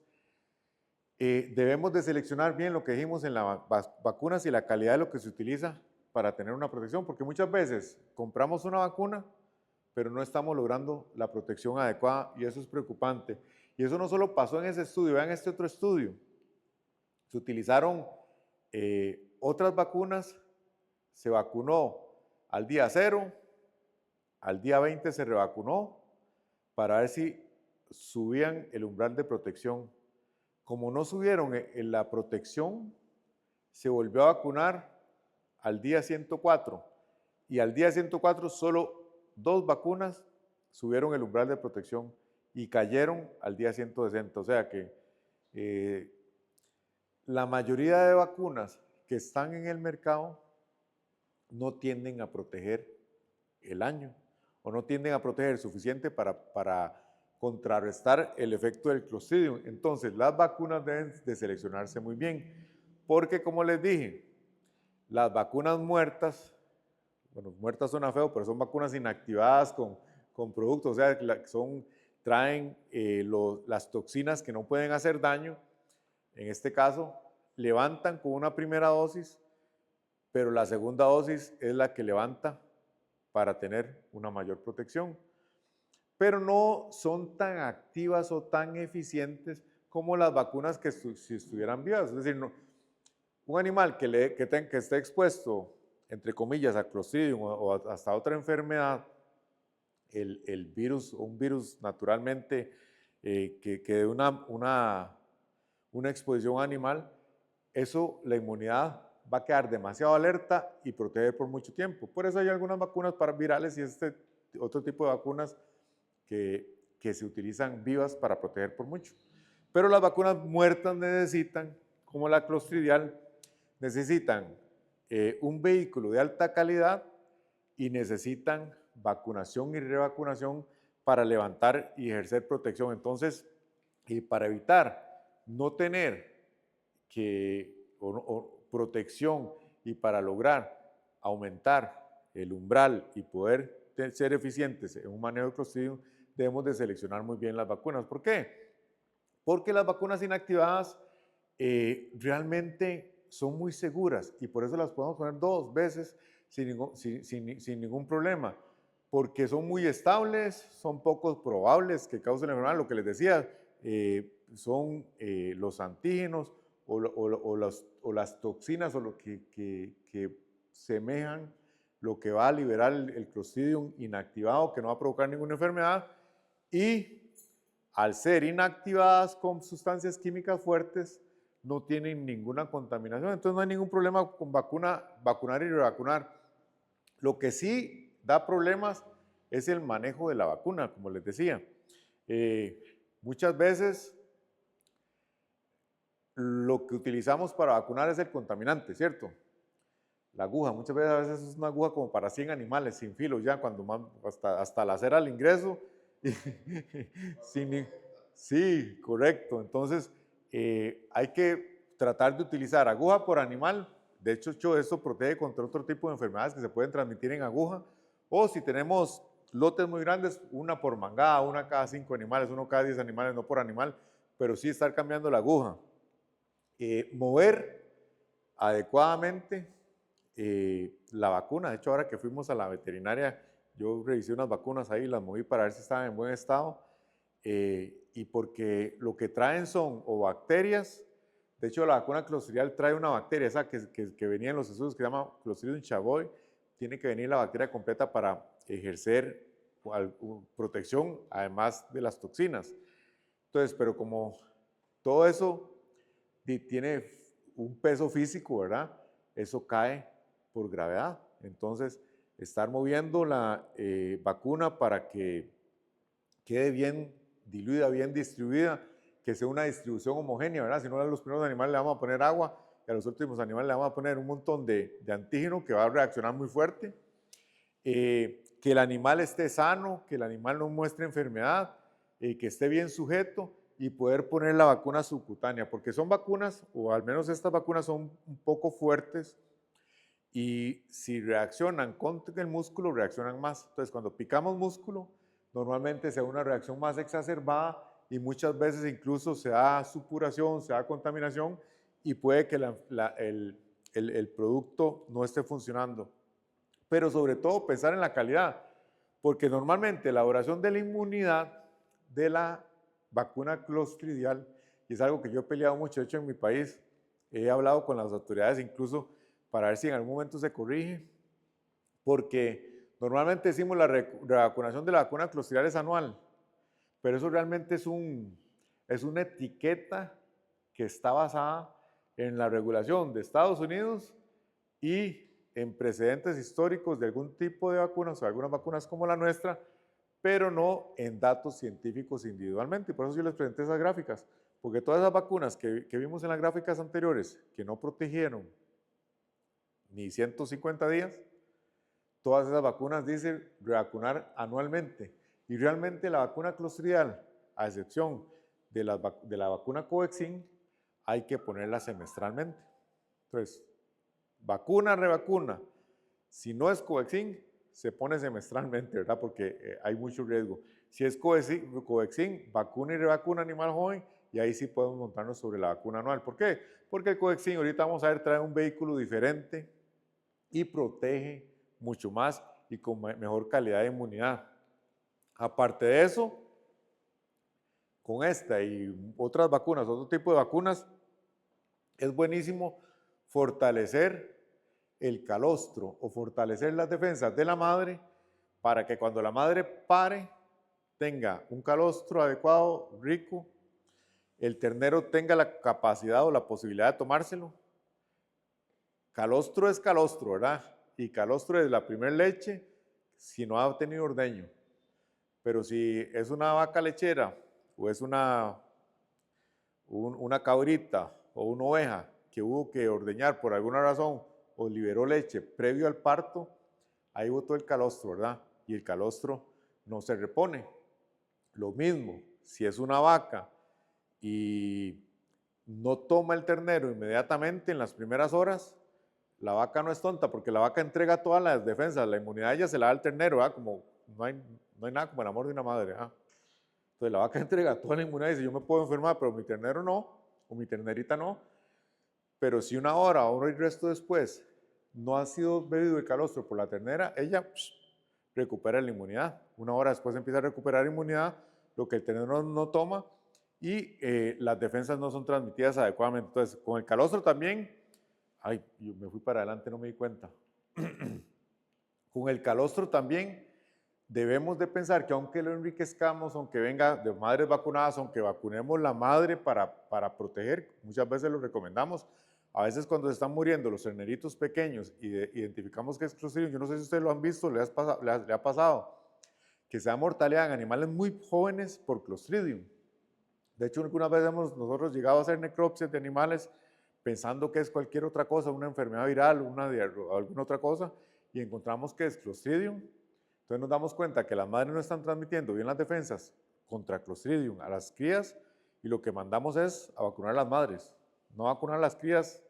debemos de seleccionar bien lo que dijimos en las vacunas y la calidad de lo que se utiliza para tener una protección, porque muchas veces compramos una vacuna, pero no estamos logrando la protección adecuada y eso es preocupante. Y eso no solo pasó en ese estudio, vean este otro estudio. Se utilizaron otras vacunas, se vacunó al día 0, al día 20 se revacunó para ver si subían el umbral de protección. Como no subieron en la protección, se volvió a vacunar al día 104 y al día 104 solo 2 vacunas subieron el umbral de protección y cayeron al día 160. O sea que la mayoría de vacunas que están en el mercado no tienden a proteger el año o no tienden a proteger suficiente para contrarrestar el efecto del Clostridium. Entonces, las vacunas deben de seleccionarse muy bien, porque como les dije, las vacunas muertas, bueno, muertas suena feo, pero son vacunas inactivadas con productos, o sea, traen las toxinas que no pueden hacer daño. En este caso, levantan con una primera dosis, pero la segunda dosis es la que levanta para tener una mayor protección. Pero no son tan activas o tan eficientes como las vacunas que si estuvieran vivas. Es decir, no, un animal que esté expuesto, entre comillas, a Clostridium o hasta otra enfermedad, el virus, un virus naturalmente que dé una exposición animal, eso, la inmunidad va a quedar demasiado alerta y proteger por mucho tiempo. Por eso hay algunas vacunas para virales y otro tipo de vacunas que se utilizan vivas para proteger por mucho. Pero las vacunas muertas necesitan, como la clostridial, necesitan un vehículo de alta calidad y necesitan vacunación y revacunación para levantar y ejercer protección. Entonces, para evitar no tener protección y para lograr aumentar el umbral y poder ser eficientes en un manejo de Clostridium, debemos de seleccionar muy bien las vacunas. ¿Por qué? Porque las vacunas inactivadas realmente son muy seguras y por eso las podemos poner 2 veces sin ningún problema, porque son muy estables, son poco probables que causen la enfermedad. Lo que les decía, son los antígenos o las toxinas o lo que semejan lo que va a liberar el Clostridium inactivado, que no va a provocar ninguna enfermedad, y al ser inactivadas con sustancias químicas fuertes, no tienen ninguna contaminación. Entonces no hay ningún problema con vacunar y revacunar. Lo que sí da problemas es el manejo de la vacuna, como les decía. Muchas veces lo que utilizamos para vacunar es el contaminante, ¿cierto? La aguja, muchas veces a veces es una aguja como para 100 animales, sin filo ya, cuando hasta la cera al ingreso. Sí, correcto. Entonces, hay que tratar de utilizar aguja por animal. De hecho, esto protege contra otro tipo de enfermedades que se pueden transmitir en aguja. O si tenemos lotes muy grandes, una por mangada, una cada 5 animales, uno cada 10 animales, no por animal, pero sí estar cambiando la aguja. Mover adecuadamente la vacuna. De hecho, ahora que fuimos a la veterinaria, yo revisé unas vacunas ahí, las moví para ver si estaban en buen estado. Y porque lo que traen son o bacterias. De hecho, la vacuna clostridial trae una bacteria, esa que venía en los estudios, que se llama Clostridium chavoy. Tiene que venir la bacteria completa para ejercer protección, además de las toxinas. Entonces, pero como todo eso tiene un peso físico, ¿verdad? Eso cae por gravedad. Entonces, estar moviendo la vacuna para que quede bien diluida, bien distribuida, que sea una distribución homogénea, ¿verdad? Si no, a los primeros animales le vamos a poner agua y a los últimos animales le vamos a poner un montón de antígeno que va a reaccionar muy fuerte. que el animal esté sano, que el animal no muestre enfermedad, que esté bien sujeto y poder poner la vacuna subcutánea, porque son vacunas, o al menos estas vacunas son un poco fuertes y si reaccionan contra el músculo, reaccionan más. Entonces, cuando picamos músculo, normalmente se da una reacción más exacerbada y muchas veces incluso se da supuración, se da contaminación y puede que el producto no esté funcionando. Pero sobre todo pensar en la calidad, porque normalmente la elaboración de la inmunidad de la vacuna clostridial, y es algo que yo he peleado mucho, de hecho en mi país he hablado con las autoridades incluso para ver si en algún momento se corrige, porque normalmente decimos la revacunación de la vacuna clostridial es anual, pero eso realmente es una etiqueta que está basada en la regulación de Estados Unidos y en precedentes históricos de algún tipo de vacunas o algunas vacunas como la nuestra, pero no en datos científicos individualmente. Y por eso yo les presenté esas gráficas, porque todas esas vacunas que vimos en las gráficas anteriores, que no protegieron ni 150 días, todas esas vacunas dicen revacunar anualmente. Y realmente la vacuna clostridial, a excepción de la vacuna Covaxin, hay que ponerla semestralmente. Entonces, vacuna, revacuna. Si no es Covaxin, se pone semestralmente, ¿verdad? Porque hay mucho riesgo. Si es Covaxin, vacuna y revacuna animal joven, y ahí sí podemos montarnos sobre la vacuna anual. ¿Por qué? Porque el Covaxin, ahorita vamos a ver, trae un vehículo diferente y protege mucho más y con mejor calidad de inmunidad. Aparte de eso, con esta y otras vacunas, otro tipo de vacunas, es buenísimo fortalecer el calostro o fortalecer las defensas de la madre para que cuando la madre pare tenga un calostro adecuado, rico, el ternero tenga la capacidad o la posibilidad de tomárselo. Calostro es calostro, ¿verdad? Y calostro es la primera leche si no ha tenido ordeño. Pero si es una vaca lechera o es una cabrita o una oveja que hubo que ordeñar por alguna razón o liberó leche previo al parto, ahí botó el calostro, ¿verdad? Y el calostro no se repone. Lo mismo, si es una vaca y no toma el ternero inmediatamente en las primeras horas, la vaca no es tonta porque la vaca entrega todas las defensas, la inmunidad ella se la da al ternero, ¿verdad? Como no hay nada como el amor de una madre, ¿verdad? Entonces la vaca entrega toda la inmunidad y dice, yo me puedo enfermar, pero mi ternero no, o mi ternerita no. Pero si una hora o un resto después no ha sido bebido el calostro por la ternera, ella recupera la inmunidad. Una hora después empieza a recuperar inmunidad, lo que el ternero no toma, y las defensas no son transmitidas adecuadamente. Entonces, con el calostro también, ay, yo me fui para adelante, no me di cuenta. Con el calostro también debemos de pensar que aunque lo enriquezcamos, aunque venga de madres vacunadas, aunque vacunemos la madre para proteger, muchas veces lo recomendamos, a veces cuando se están muriendo los terneritos pequeños y identificamos que es Clostridium, yo no sé si ustedes lo han visto, le ha pasado, que se da mortalidad en animales muy jóvenes por Clostridium. De hecho, algunas veces hemos nosotros llegado a hacer necropsias de animales pensando que es cualquier otra cosa, una enfermedad viral, alguna otra cosa, y encontramos que es Clostridium. Entonces nos damos cuenta que las madres no están transmitiendo bien las defensas contra Clostridium a las crías y lo que mandamos es a vacunar a las madres. No vacunar a las crías,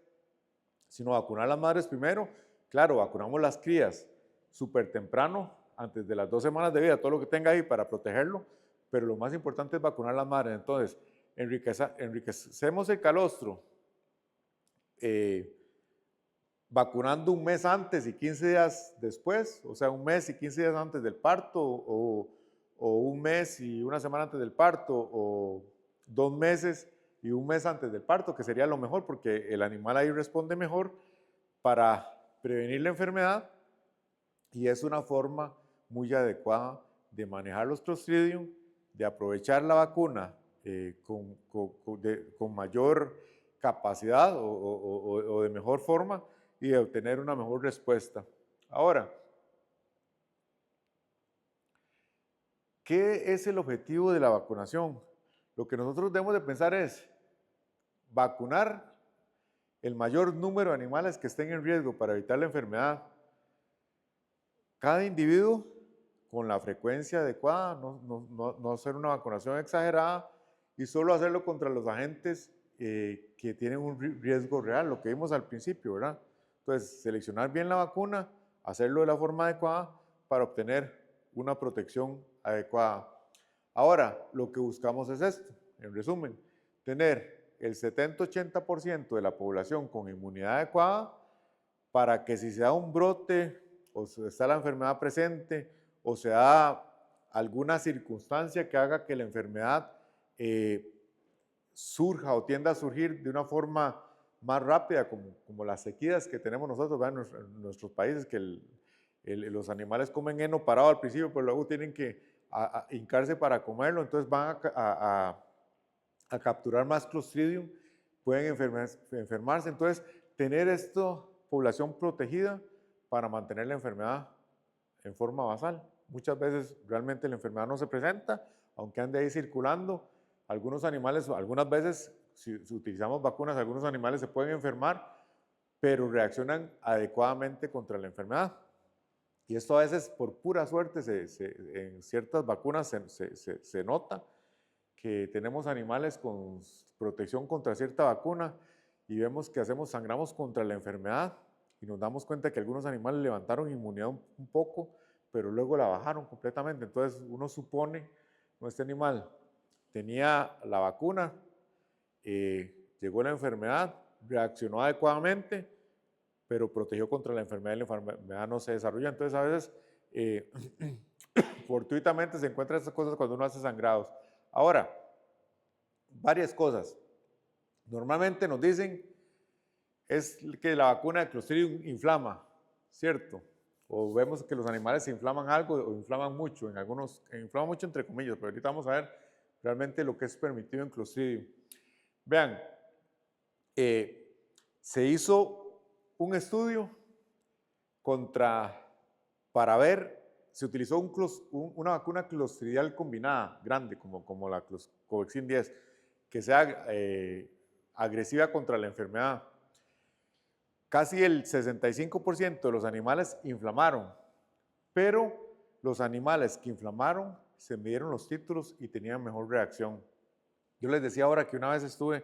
sino vacunar a las madres primero. Claro, vacunamos las crías súper temprano, antes de las 2 semanas de vida, todo lo que tenga ahí para protegerlo, pero lo más importante es vacunar a las madres. Entonces, enriquecemos el calostro vacunando un mes antes y 15 días después, o sea, un mes y 15 días antes del parto, o un mes y una semana antes del parto, o 2 meses y un mes antes del parto, que sería lo mejor porque el animal ahí responde mejor para prevenir la enfermedad y es una forma muy adecuada de manejar los Clostridium, de aprovechar la vacuna con mayor capacidad o de mejor forma y de obtener una mejor respuesta. Ahora, ¿qué es el objetivo de la vacunación? Lo que nosotros debemos de pensar es vacunar el mayor número de animales que estén en riesgo para evitar la enfermedad. Cada individuo con la frecuencia adecuada, no hacer una vacunación exagerada y solo hacerlo contra los agentes que tienen un riesgo real, lo que vimos al principio, ¿verdad? Entonces, seleccionar bien la vacuna, hacerlo de la forma adecuada para obtener una protección adecuada. Ahora, lo que buscamos es esto, en resumen, tener el 70-80% de la población con inmunidad adecuada para que si se da un brote o está la enfermedad presente o se da alguna circunstancia que haga que la enfermedad surja o tienda a surgir de una forma más rápida, como las sequías que tenemos nosotros en nuestros países, que los animales comen heno parado al principio, pero luego tienen que hincarse para comerlo, entonces van a capturar más Clostridium, pueden enfermarse. Entonces, tener esta población protegida para mantener la enfermedad en forma basal. Muchas veces realmente la enfermedad no se presenta, aunque ande ahí circulando. Algunos animales, algunas veces, si utilizamos vacunas, algunos animales se pueden enfermar, pero reaccionan adecuadamente contra la enfermedad. Y esto a veces, por pura suerte, en ciertas vacunas se nota que tenemos animales con protección contra cierta vacuna y vemos que sangramos contra la enfermedad y nos damos cuenta que algunos animales levantaron inmunidad un poco, pero luego la bajaron completamente. Entonces uno supone, no, este animal tenía la vacuna, llegó la enfermedad, reaccionó adecuadamente, pero protegió contra la enfermedad y la enfermedad no se desarrolla. Entonces a veces fortuitamente se encuentran estas cosas cuando uno hace sangrados. Ahora, varias cosas. Normalmente nos dicen es que la vacuna de Clostridium inflama, ¿cierto? O vemos que los animales se inflaman algo o inflaman mucho, en algunos, inflaman mucho entre comillas, pero ahorita vamos a ver realmente lo que es permitido en Clostridium. Vean, se hizo un estudio para ver, se utilizó una vacuna clostridial combinada, grande, como la Covaxin 10, que sea agresiva contra la enfermedad. Casi el 65% de los animales inflamaron, pero los animales que inflamaron se midieron los títulos y tenían mejor reacción. Yo les decía ahora que una vez estuve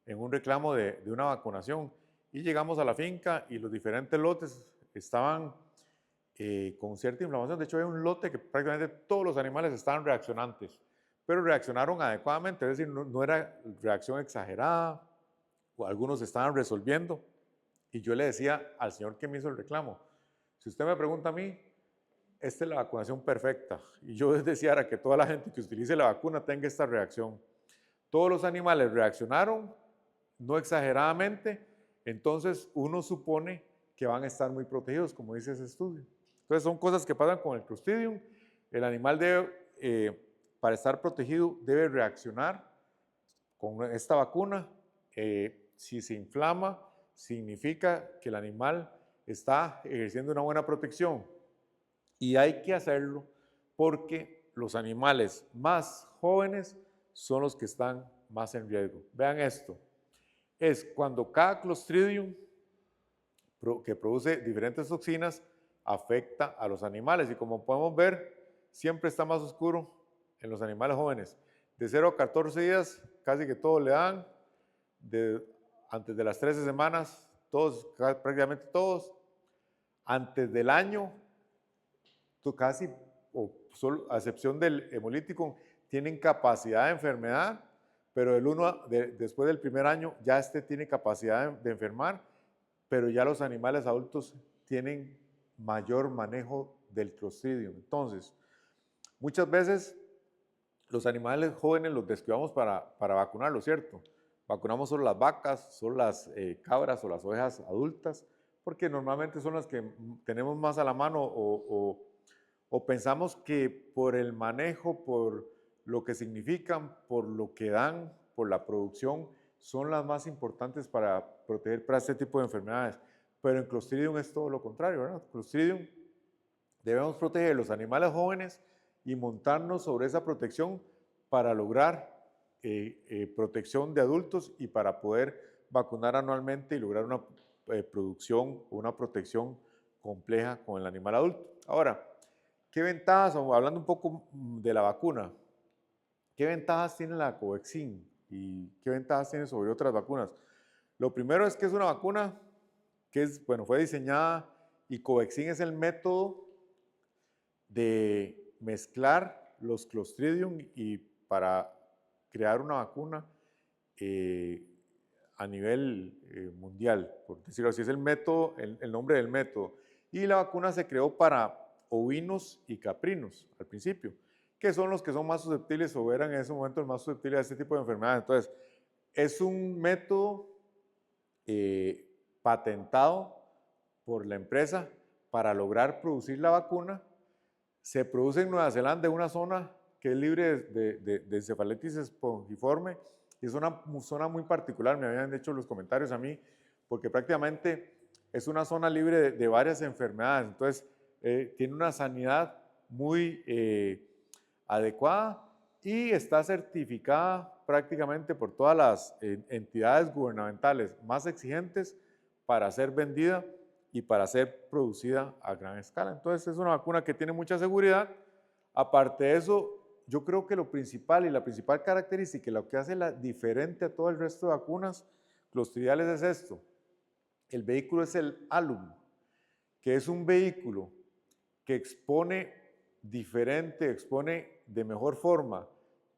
en un reclamo de una vacunación y llegamos a la finca y los diferentes lotes estaban con cierta inflamación. De hecho, había un lote que prácticamente todos los animales estaban reaccionantes, pero reaccionaron adecuadamente, es decir, no era reacción exagerada, o algunos estaban resolviendo. Y yo le decía al señor que me hizo el reclamo, si usted me pregunta a mí, esta es la vacunación perfecta. Y yo deseara que toda la gente que utilice la vacuna tenga esta reacción. Todos los animales reaccionaron, no exageradamente, entonces uno supone que van a estar muy protegidos, como dice ese estudio. Entonces son cosas que pasan con el Clostridium. El animal debe, para estar protegido, debe reaccionar con esta vacuna. Si se inflama, significa que el animal está ejerciendo una buena protección. Y hay que hacerlo porque los animales más jóvenes son los que están más en riesgo. Vean esto, es cuando cada Clostridium que produce diferentes toxinas afecta a los animales y como podemos ver, siempre está más oscuro en los animales jóvenes. De 0 a 14 días casi que todos le dan, antes de las 13 semanas, prácticamente todos, antes del año, casi, o solo, a excepción del hemolítico, tienen capacidad de enfermedad, pero después del primer año ya tiene capacidad de enfermar, pero ya los animales adultos tienen mayor manejo del Clostridium. Entonces, muchas veces los animales jóvenes los descuidamos para vacunarlos, ¿cierto? Vacunamos solo las vacas, solo las cabras o las ovejas adultas, porque normalmente son las que tenemos más a la mano o pensamos que por el manejo, por lo que significan, por lo que dan, por la producción, son las más importantes para proteger para este tipo de enfermedades. Pero en Clostridium es todo lo contrario, ¿verdad? Clostridium debemos proteger los animales jóvenes y montarnos sobre esa protección para lograr protección de adultos y para poder vacunar anualmente y lograr una producción o una protección compleja con el animal adulto. Ahora, ¿qué ventajas, o hablando un poco de la vacuna, qué ventajas tiene la Covaxin y qué ventajas tiene sobre otras vacunas? Lo primero es que es una vacuna que es, bueno, fue diseñada y Covaxin es el método de mezclar los Clostridium y para crear una vacuna a nivel mundial, por decirlo así, es el método, el nombre del método. Y la vacuna se creó para ovinos y caprinos al principio, que son los que son más susceptibles o eran en ese momento los más susceptibles a este tipo de enfermedades. Entonces, es un método patentado por la empresa para lograr producir la vacuna. Se produce en Nueva Zelanda, en una zona que es libre de encefalitis espongiforme, y es una zona muy particular, me habían hecho los comentarios a mí, porque prácticamente es una zona libre de varias enfermedades, entonces tiene una sanidad muy adecuada y está certificada prácticamente por todas las entidades gubernamentales más exigentes para ser vendida y para ser producida a gran escala. Entonces es una vacuna que tiene mucha seguridad. Aparte de eso, yo creo que lo principal y la principal característica, lo que hace la diferente a todo el resto de vacunas clostridiales es esto. El vehículo es el alum, que es un vehículo que expone diferente, expone de mejor forma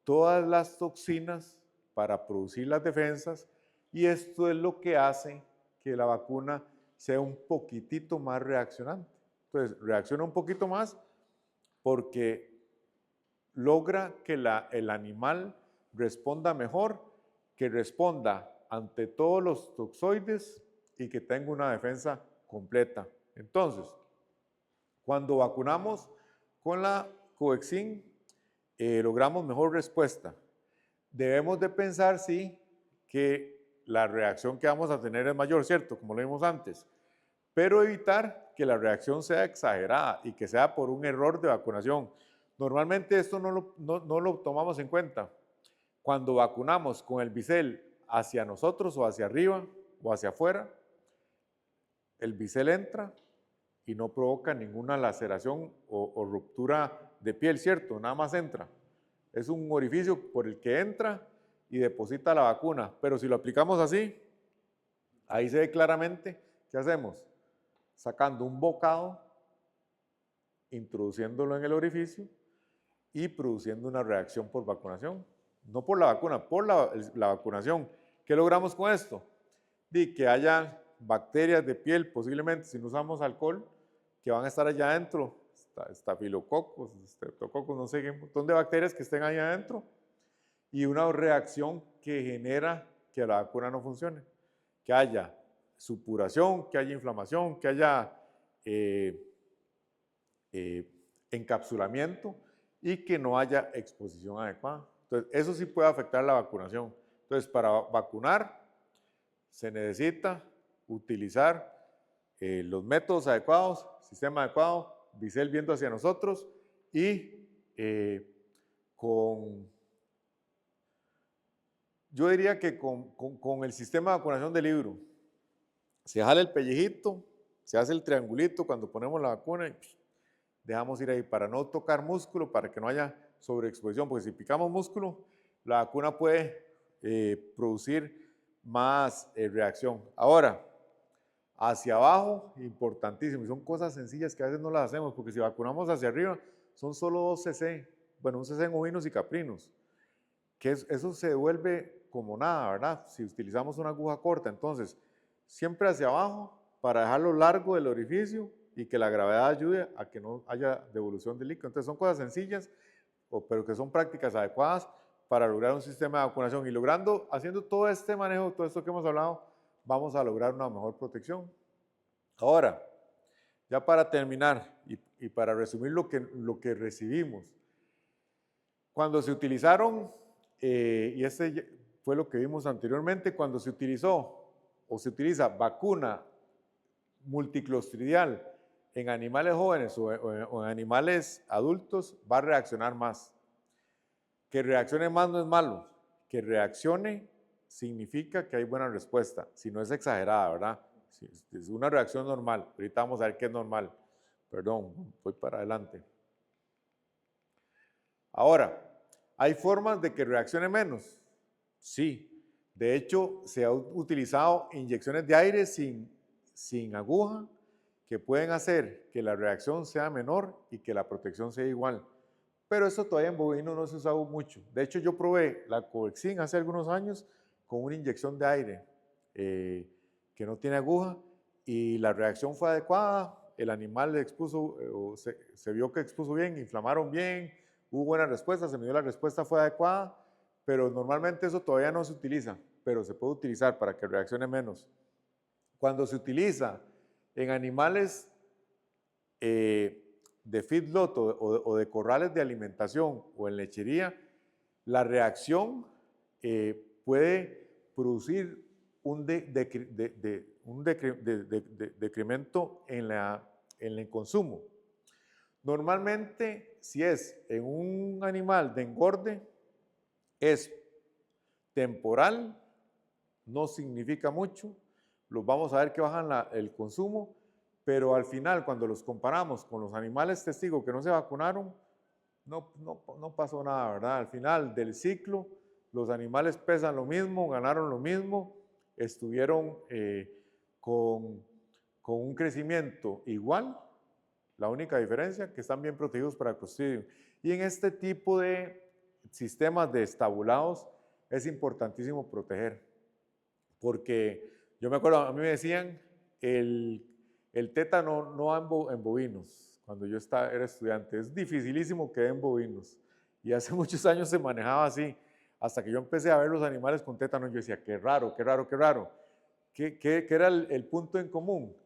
todas las toxinas para producir las defensas, y esto es lo que hace que la vacuna sea un poquitito más reaccionante. Entonces, reacciona un poquito más porque logra que el animal responda mejor, que responda ante todos los toxoides y que tenga una defensa completa. Entonces, cuando vacunamos con la Covaxin, logramos mejor respuesta. Debemos de pensar, sí, que la reacción que vamos a tener es mayor, ¿cierto? Como lo vimos antes, pero evitar que la reacción sea exagerada y que sea por un error de vacunación. Normalmente esto no lo tomamos en cuenta. Cuando vacunamos con el bisel hacia nosotros o hacia arriba o hacia afuera, el bisel entra y no provoca ninguna laceración o ruptura de piel, ¿cierto? Nada más entra. Es un orificio por el que entra y deposita la vacuna. Pero si lo aplicamos así, ahí se ve claramente qué hacemos. Sacando un bocado, introduciéndolo en el orificio y produciendo una reacción por vacunación. No por la vacuna, por la vacunación. ¿Qué logramos con esto? De que haya bacterias de piel, posiblemente si no usamos alcohol, que van a estar allá adentro, estafilococos, streptococos, no sé qué, un montón de bacterias que estén ahí adentro, y una reacción que genera que la vacuna no funcione, que haya supuración, que haya inflamación, que haya encapsulamiento y que no haya exposición adecuada. Entonces, eso sí puede afectar la vacunación. Entonces, para vacunar se necesita utilizar los métodos adecuados, sistema adecuado, bisel viendo hacia nosotros y yo diría que con el sistema de vacunación de libro. Se jala el pellejito, se hace el triangulito cuando ponemos la vacuna y dejamos ir ahí para no tocar músculo, para que no haya sobreexposición, porque si picamos músculo, la vacuna puede producir más reacción. Ahora, hacia abajo, importantísimo, y son cosas sencillas que a veces no las hacemos, porque si vacunamos hacia arriba, son solo 2 cc, bueno, un cc en ovinos y caprinos, que eso se devuelve como nada, ¿verdad? Si utilizamos una aguja corta, entonces, siempre hacia abajo, para dejarlo largo del orificio y que la gravedad ayude a que no haya devolución de líquido. Entonces, son cosas sencillas, pero que son prácticas adecuadas para lograr un sistema de vacunación. Y haciendo todo este manejo, todo esto que hemos hablado, vamos a lograr una mejor protección. Ahora, ya para terminar y para resumir lo que recibimos, cuando se utilizaron, y este fue lo que vimos anteriormente, cuando se utilizó o se utiliza vacuna multiclostridial en animales jóvenes o en animales adultos, va a reaccionar más. Que reaccione más no es malo, que reaccione significa que hay buena respuesta, si no es exagerada, ¿verdad? Si es una reacción normal. Ahorita vamos a ver qué es normal. Perdón, voy para adelante. Ahora, ¿hay formas de que reaccione menos? Sí. De hecho, se ha utilizado inyecciones de aire sin aguja que pueden hacer que la reacción sea menor y que la protección sea igual. Pero eso todavía en bovinos no se ha usado mucho. De hecho, yo probé la Covaxin hace algunos años con una inyección de aire que no tiene aguja y la reacción fue adecuada. El animal expuso, se vio que expuso bien, inflamaron bien, hubo buena respuesta, se midió la respuesta fue adecuada, pero normalmente eso todavía no se utiliza, pero se puede utilizar para que reaccione menos. Cuando se utiliza en animales de feedlot o de corrales de alimentación o en lechería, la reacción puede producir un decremento en el consumo. Normalmente, si es en un animal de engorde, es temporal, no significa mucho, los vamos a ver que bajan el consumo, pero al final, cuando los comparamos con los animales testigos que no se vacunaron, no pasó nada, ¿verdad? Al final del ciclo, los animales pesan lo mismo, ganaron lo mismo, estuvieron con un crecimiento igual, la única diferencia que están bien protegidos para el Clostridium. Y en este tipo de sistemas de estabulados es importantísimo proteger, porque yo me acuerdo, a mí me decían, el tétano no va en bovinos, cuando yo era estudiante, es dificilísimo que den bovinos, y hace muchos años se manejaba así, hasta que yo empecé a ver los animales con tétano, yo decía, qué raro, qué raro, qué raro. ¿Qué era el punto en común?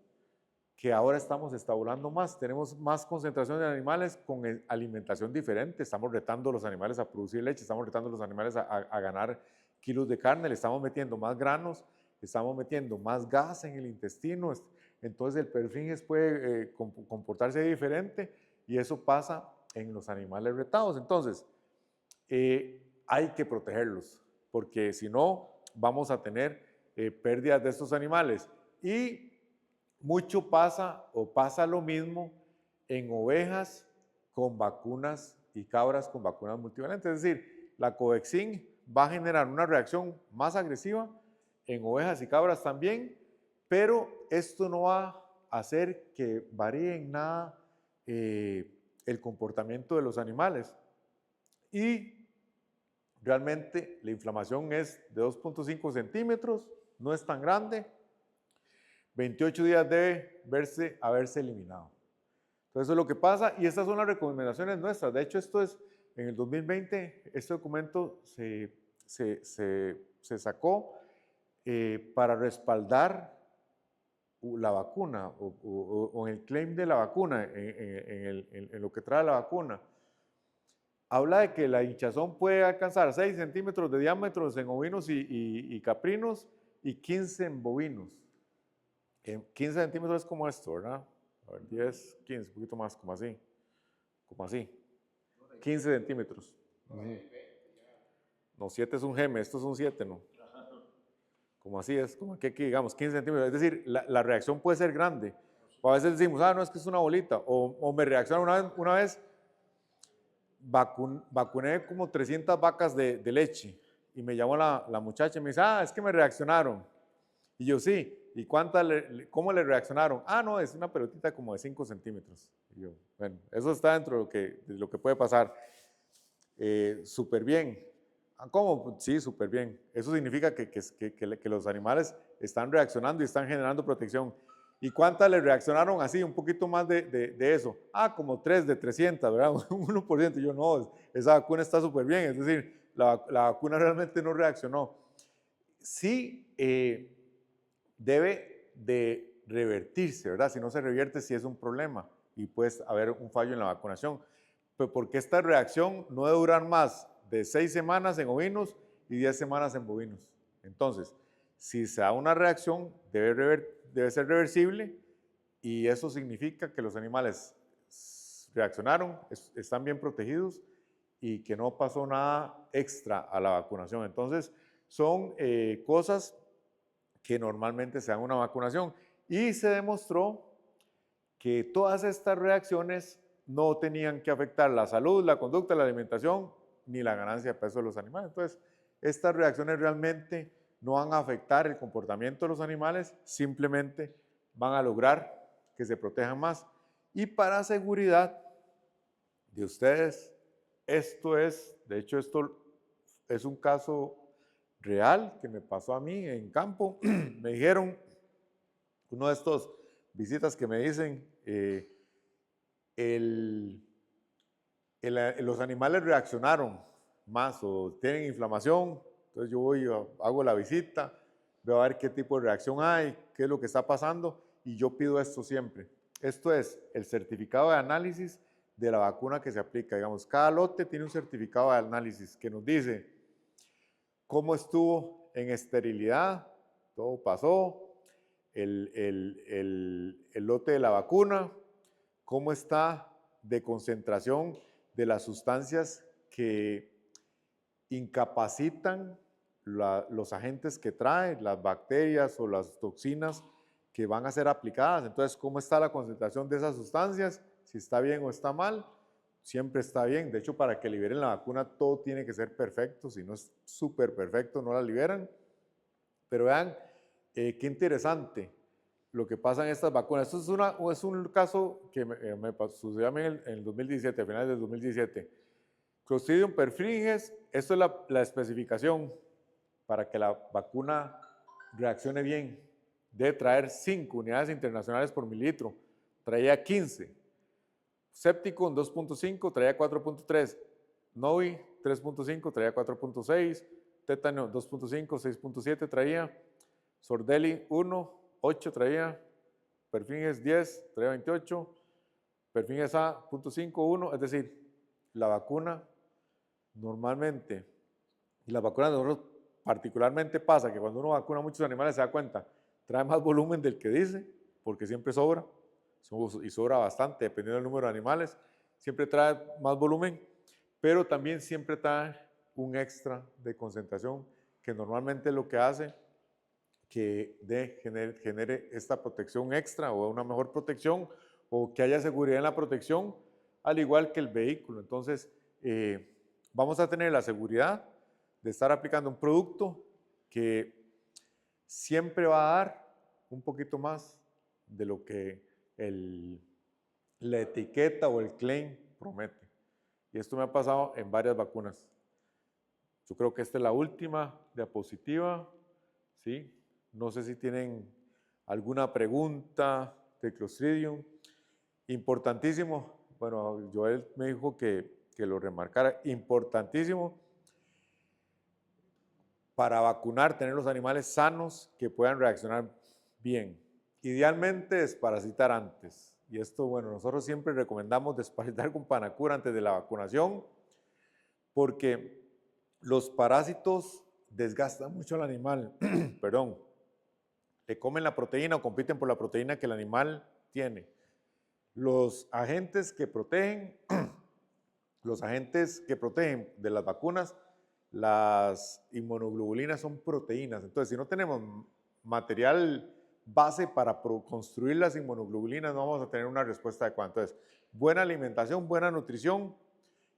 Que ahora estamos estabulando más, tenemos más concentración de animales con alimentación diferente, estamos retando a los animales a producir leche, estamos retando a los animales a ganar kilos de carne, le estamos metiendo más granos, estamos metiendo más gas en el intestino, entonces el perfil puede comportarse diferente y eso pasa en los animales retados. Entonces, hay que protegerlos, porque si no, vamos a tener pérdidas de estos animales. Y mucho pasa o pasa lo mismo en ovejas con vacunas y cabras con vacunas multivalentes. Es decir, la Covaxin va a generar una reacción más agresiva en ovejas y cabras también, pero esto no va a hacer que varíe en nada el comportamiento de los animales. Y realmente la inflamación es de 2.5 centímetros, no es tan grande. 28 días debe haberse eliminado. Entonces eso es lo que pasa y estas son las recomendaciones nuestras. De hecho, esto es, en el 2020, este documento se sacó para respaldar la vacuna o en el claim de la vacuna, en lo que trae la vacuna. Habla de que la hinchazón puede alcanzar 6 centímetros de diámetro en ovinos y caprinos y 15 en bovinos. 15 centímetros es como esto, ¿verdad? A ver, 10, 15, un poquito más, como así. Como así. 15 centímetros. No, 7 es un geme, estos son 7, ¿no? Como así es, como aquí digamos, 15 centímetros. Es decir, la reacción puede ser grande. O a veces decimos, no, es que es una bolita. O me reaccionaron una vez vacuné como 300 vacas de leche. Y me llamó la muchacha y me dice, es que me reaccionaron. Y yo, sí. ¿Y cómo le reaccionaron? No, es una pelotita como de 5 centímetros. Y yo, bueno, eso está dentro de lo que puede pasar. Súper bien. ¿Cómo? Sí, súper bien. Eso significa que los animales están reaccionando y están generando protección. ¿Y cuántas le reaccionaron así? Un poquito más de eso. Como 3 de 300, ¿verdad? Un 1%. Y yo, no, esa vacuna está súper bien. Es decir, la vacuna realmente no reaccionó. Sí, debe de revertirse, ¿verdad? Si no se revierte, sí es un problema y puede haber un fallo en la vacunación. Pero porque esta reacción no debe durar más de 6 semanas en ovinos y 10 semanas en bovinos. Entonces, si se da una reacción, debe ser reversible y eso significa que los animales reaccionaron, están bien protegidos y que no pasó nada extra a la vacunación. Entonces, son cosas que normalmente se dan una vacunación y se demostró que todas estas reacciones no tenían que afectar la salud, la conducta, la alimentación, ni la ganancia de peso de los animales. Entonces, estas reacciones realmente no van a afectar el comportamiento de los animales, simplemente van a lograr que se protejan más. Y para seguridad de ustedes, de hecho esto es un caso real que me pasó a mí en campo. Me dijeron, uno de estos visitas que me dicen, los animales reaccionaron más o tienen inflamación, entonces yo voy, hago la visita, veo a ver qué tipo de reacción hay, qué es lo que está pasando y yo pido esto siempre. Esto es el certificado de análisis de la vacuna que se aplica. Digamos, cada lote tiene un certificado de análisis que nos dice cómo estuvo en esterilidad, todo pasó, el lote de la vacuna, cómo está de concentración de las sustancias que incapacitan los agentes que trae, las bacterias o las toxinas que van a ser aplicadas. Entonces, ¿cómo está la concentración de esas sustancias? Si está bien o está mal, siempre está bien. De hecho, para que liberen la vacuna, todo tiene que ser perfecto. Si no es súper perfecto, no la liberan. Pero vean, qué interesante lo que pasa en estas vacunas. Esto es un caso que me sucedió a mí en el 2017, a finales del 2017. Clostridium perfringens, esto es la especificación para que la vacuna reaccione bien. Debe traer 5 unidades internacionales por mililitro. Traía 15. Septicum 2.5, traía 4.3. Novi 3.5, traía 4.6. Tétano 2.5, 6.7 traía. Sordelli 1, 8 traía. Perfringens 10, traía 28. Perfringens A, 0.5, 1. Es decir, la vacuna normalmente, y la vacuna de nosotros particularmente pasa que cuando uno vacuna a muchos animales se da cuenta, trae más volumen del que dice, porque siempre sobra, y sobra bastante, dependiendo del número de animales, siempre trae más volumen, pero también siempre trae un extra de concentración, que normalmente lo que hace que genere esta protección extra o una mejor protección, o que haya seguridad en la protección, al igual que el vehículo. Entonces, vamos a tener la seguridad de estar aplicando un producto que siempre va a dar un poquito más de lo que la etiqueta o el claim promete. Y esto me ha pasado en varias vacunas. Yo creo que esta es la última diapositiva, ¿sí? No sé si tienen alguna pregunta de Clostridium. Importantísimo, bueno, Joel me dijo que lo remarcara, importantísimo para vacunar, tener los animales sanos que puedan reaccionar bien. Idealmente desparasitar antes. Y esto, bueno, nosotros siempre recomendamos desparasitar con Panacur antes de la vacunación, porque los parásitos desgastan mucho al animal, perdón, le comen la proteína o compiten por la proteína que el animal tiene. Los agentes que protegen, de las vacunas, las inmunoglobulinas son proteínas. Entonces, si no tenemos material base para construir las inmunoglobulinas, no vamos a tener una respuesta adecuada. Entonces, buena alimentación, buena nutrición,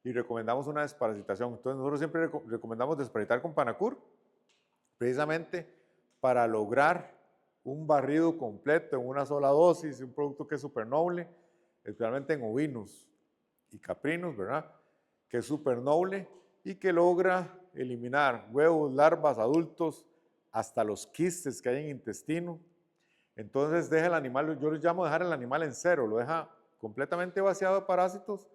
y recomendamos una desparasitación. Entonces, nosotros siempre recomendamos desparasitar con Panacur, precisamente para lograr un barrido completo en una sola dosis, un producto que es súper noble, especialmente en ovinos y caprinos, ¿verdad? Que es súper noble y que logra eliminar huevos, larvas, adultos, hasta los quistes que hay en intestino. Entonces deja el animal, yo les llamo dejar el animal en cero, lo deja completamente vaciado de parásitos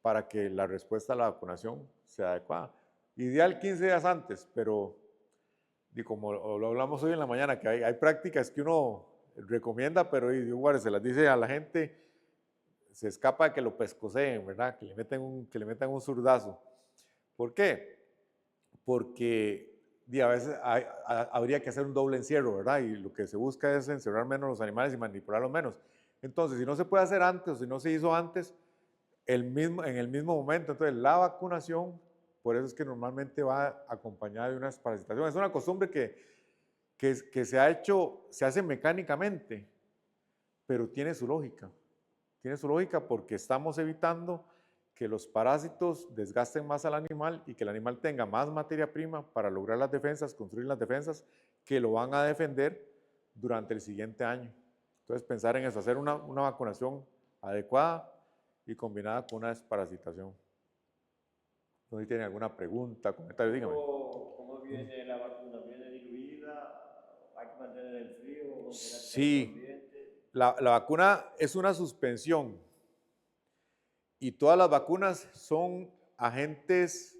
para que la respuesta a la vacunación sea adecuada. Ideal 15 días antes, pero y como lo hablamos hoy en la mañana, que hay prácticas que uno recomienda, pero igual se las dice a la gente, se escapa de que lo pescoseen, ¿verdad? Que le metan un zurdazo. ¿Por qué? Porque a veces habría que hacer un doble encierro, ¿verdad? Y lo que se busca es encerrar menos los animales y manipularlos menos. Entonces, si no se puede hacer antes o si no se hizo antes, en el mismo momento, entonces la vacunación, por eso es que normalmente va acompañada de una desparasitación. Es una costumbre que se hace mecánicamente, pero tiene su lógica, tiene su lógica porque estamos evitando que los parásitos desgasten más al animal y que el animal tenga más materia prima para lograr las defensas, construir las defensas que lo van a defender durante el siguiente año. Entonces, pensar en eso, hacer una vacunación adecuada y combinada con una desparasitación. No sé si tienen alguna pregunta, comentario, dígame. ¿Cómo viene la vacuna? ¿Viene diluida? ¿Hay que mantener el frío? Sí, la vacuna es una suspensión y todas las vacunas son agentes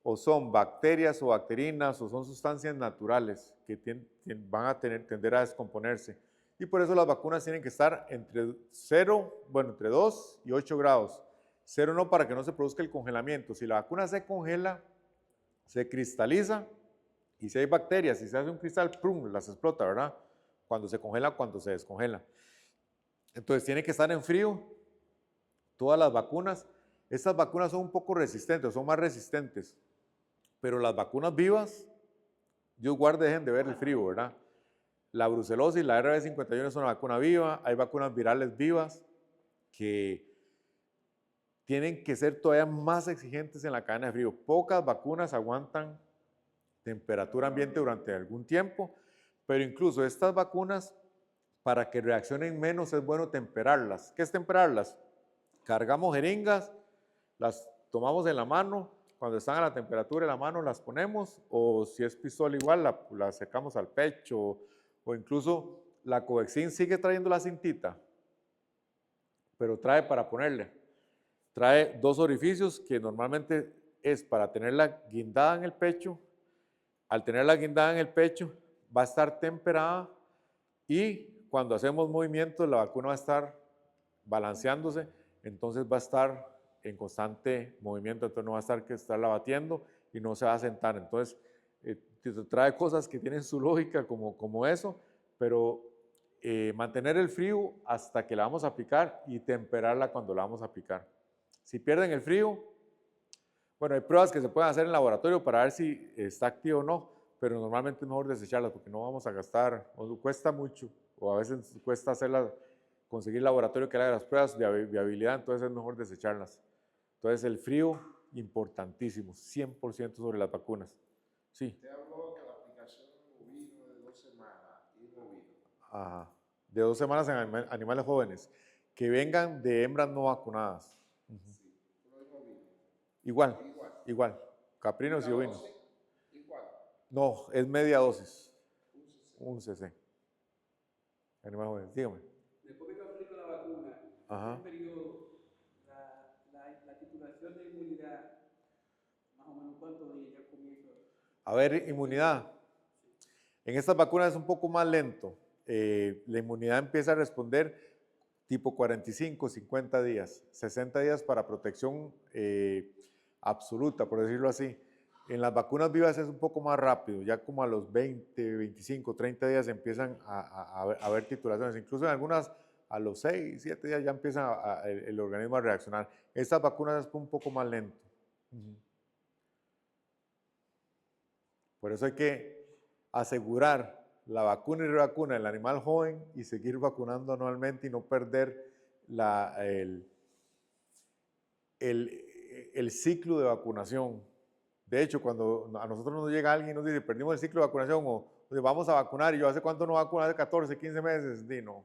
o son bacterias o bacterinas o son sustancias naturales que van a tender a descomponerse. Y por eso las vacunas tienen que estar entre 2 y 8 grados. 0 no, para que no se produzca el congelamiento. Si la vacuna se congela, se cristaliza y si hay bacterias, si se hace un cristal, ¡prum!, las explota, ¿verdad? Cuando se congela, cuando se descongela. Entonces tiene que estar en frío. Todas las vacunas, estas vacunas son un poco resistentes, son más resistentes, pero las vacunas vivas, Dios guarde, dejen de ver el frío, ¿verdad? La brucelosis, la RB51 es una vacuna viva, hay vacunas virales vivas que tienen que ser todavía más exigentes en la cadena de frío. Pocas vacunas aguantan temperatura ambiente durante algún tiempo, pero incluso estas vacunas, para que reaccionen menos, es bueno temperarlas. ¿Qué es temperarlas? Cargamos jeringas, las tomamos en la mano, cuando están a la temperatura de la mano las ponemos, o si es pistola igual, la acercamos al pecho, o incluso la Covaxin sigue trayendo la cintita, pero trae para ponerle. Trae 2 orificios que normalmente es para tenerla guindada en el pecho. Al tenerla guindada en el pecho, va a estar temperada y cuando hacemos movimientos, la vacuna va a estar balanceándose, entonces va a estar en constante movimiento, entonces no va a estar que estarla batiendo y no se va a sentar. Entonces, trae cosas que tienen su lógica como eso, pero mantener el frío hasta que la vamos a aplicar y temperarla cuando la vamos a aplicar. Si pierden el frío, bueno, hay pruebas que se pueden hacer en laboratorio para ver si está activo o no, pero normalmente es mejor desecharlas porque no vamos a gastar, o cuesta mucho, o a veces cuesta conseguir laboratorio que haga las pruebas de viabilidad, entonces es mejor desecharlas. Entonces el frío, importantísimo, 100% sobre las vacunas. Sí. Usted habló que la aplicación en bovino de 2 semanas y bovino. Ajá. De 2 semanas en animales jóvenes, que vengan de hembras no vacunadas. Sí, pero en bovino. Igual. Caprinos y ovinos. Igual. No, es media dosis. Un cc. Animales jóvenes, dígame. Después que aplica la vacuna, en un periodo, la titulación de inmunidad, más o menos ¿cuántos días ya comienza? A ver, inmunidad. En estas vacunas es un poco más lento. La inmunidad empieza a responder tipo 45, 50 días, 60 días para protección absoluta, por decirlo así. En las vacunas vivas es un poco más rápido, ya como a los 20, 25, 30 días empiezan a haber titulaciones, incluso en algunas a los 6, 7 días ya empieza el organismo a reaccionar. Estas vacunas es un poco más lento. Por eso hay que asegurar la vacuna y revacuna del animal joven y seguir vacunando anualmente y no perder el ciclo de vacunación. De hecho, cuando a nosotros nos llega alguien y nos dice, perdimos el ciclo de vacunación o vamos a vacunar, y yo, ¿hace cuánto no vacuno? Hace 14, 15 meses. No,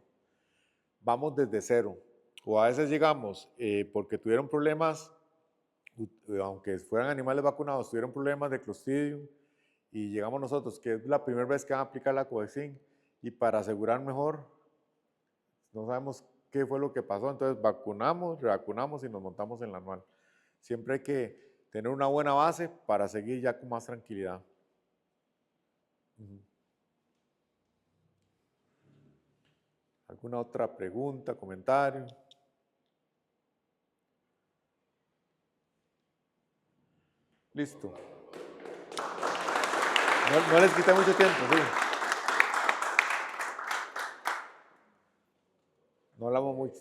vamos desde cero. O a veces llegamos porque tuvieron problemas, aunque fueran animales vacunados, tuvieron problemas de Clostridium, y llegamos nosotros, que es la primera vez que van a aplicar la Covaxin, y para asegurar mejor, no sabemos qué fue lo que pasó, entonces vacunamos, revacunamos y nos montamos en la anual. Siempre hay que tener una buena base para seguir ya con más tranquilidad. ¿Alguna otra pregunta, comentario? Listo. No les quité mucho tiempo, sí. No hablamos mucho.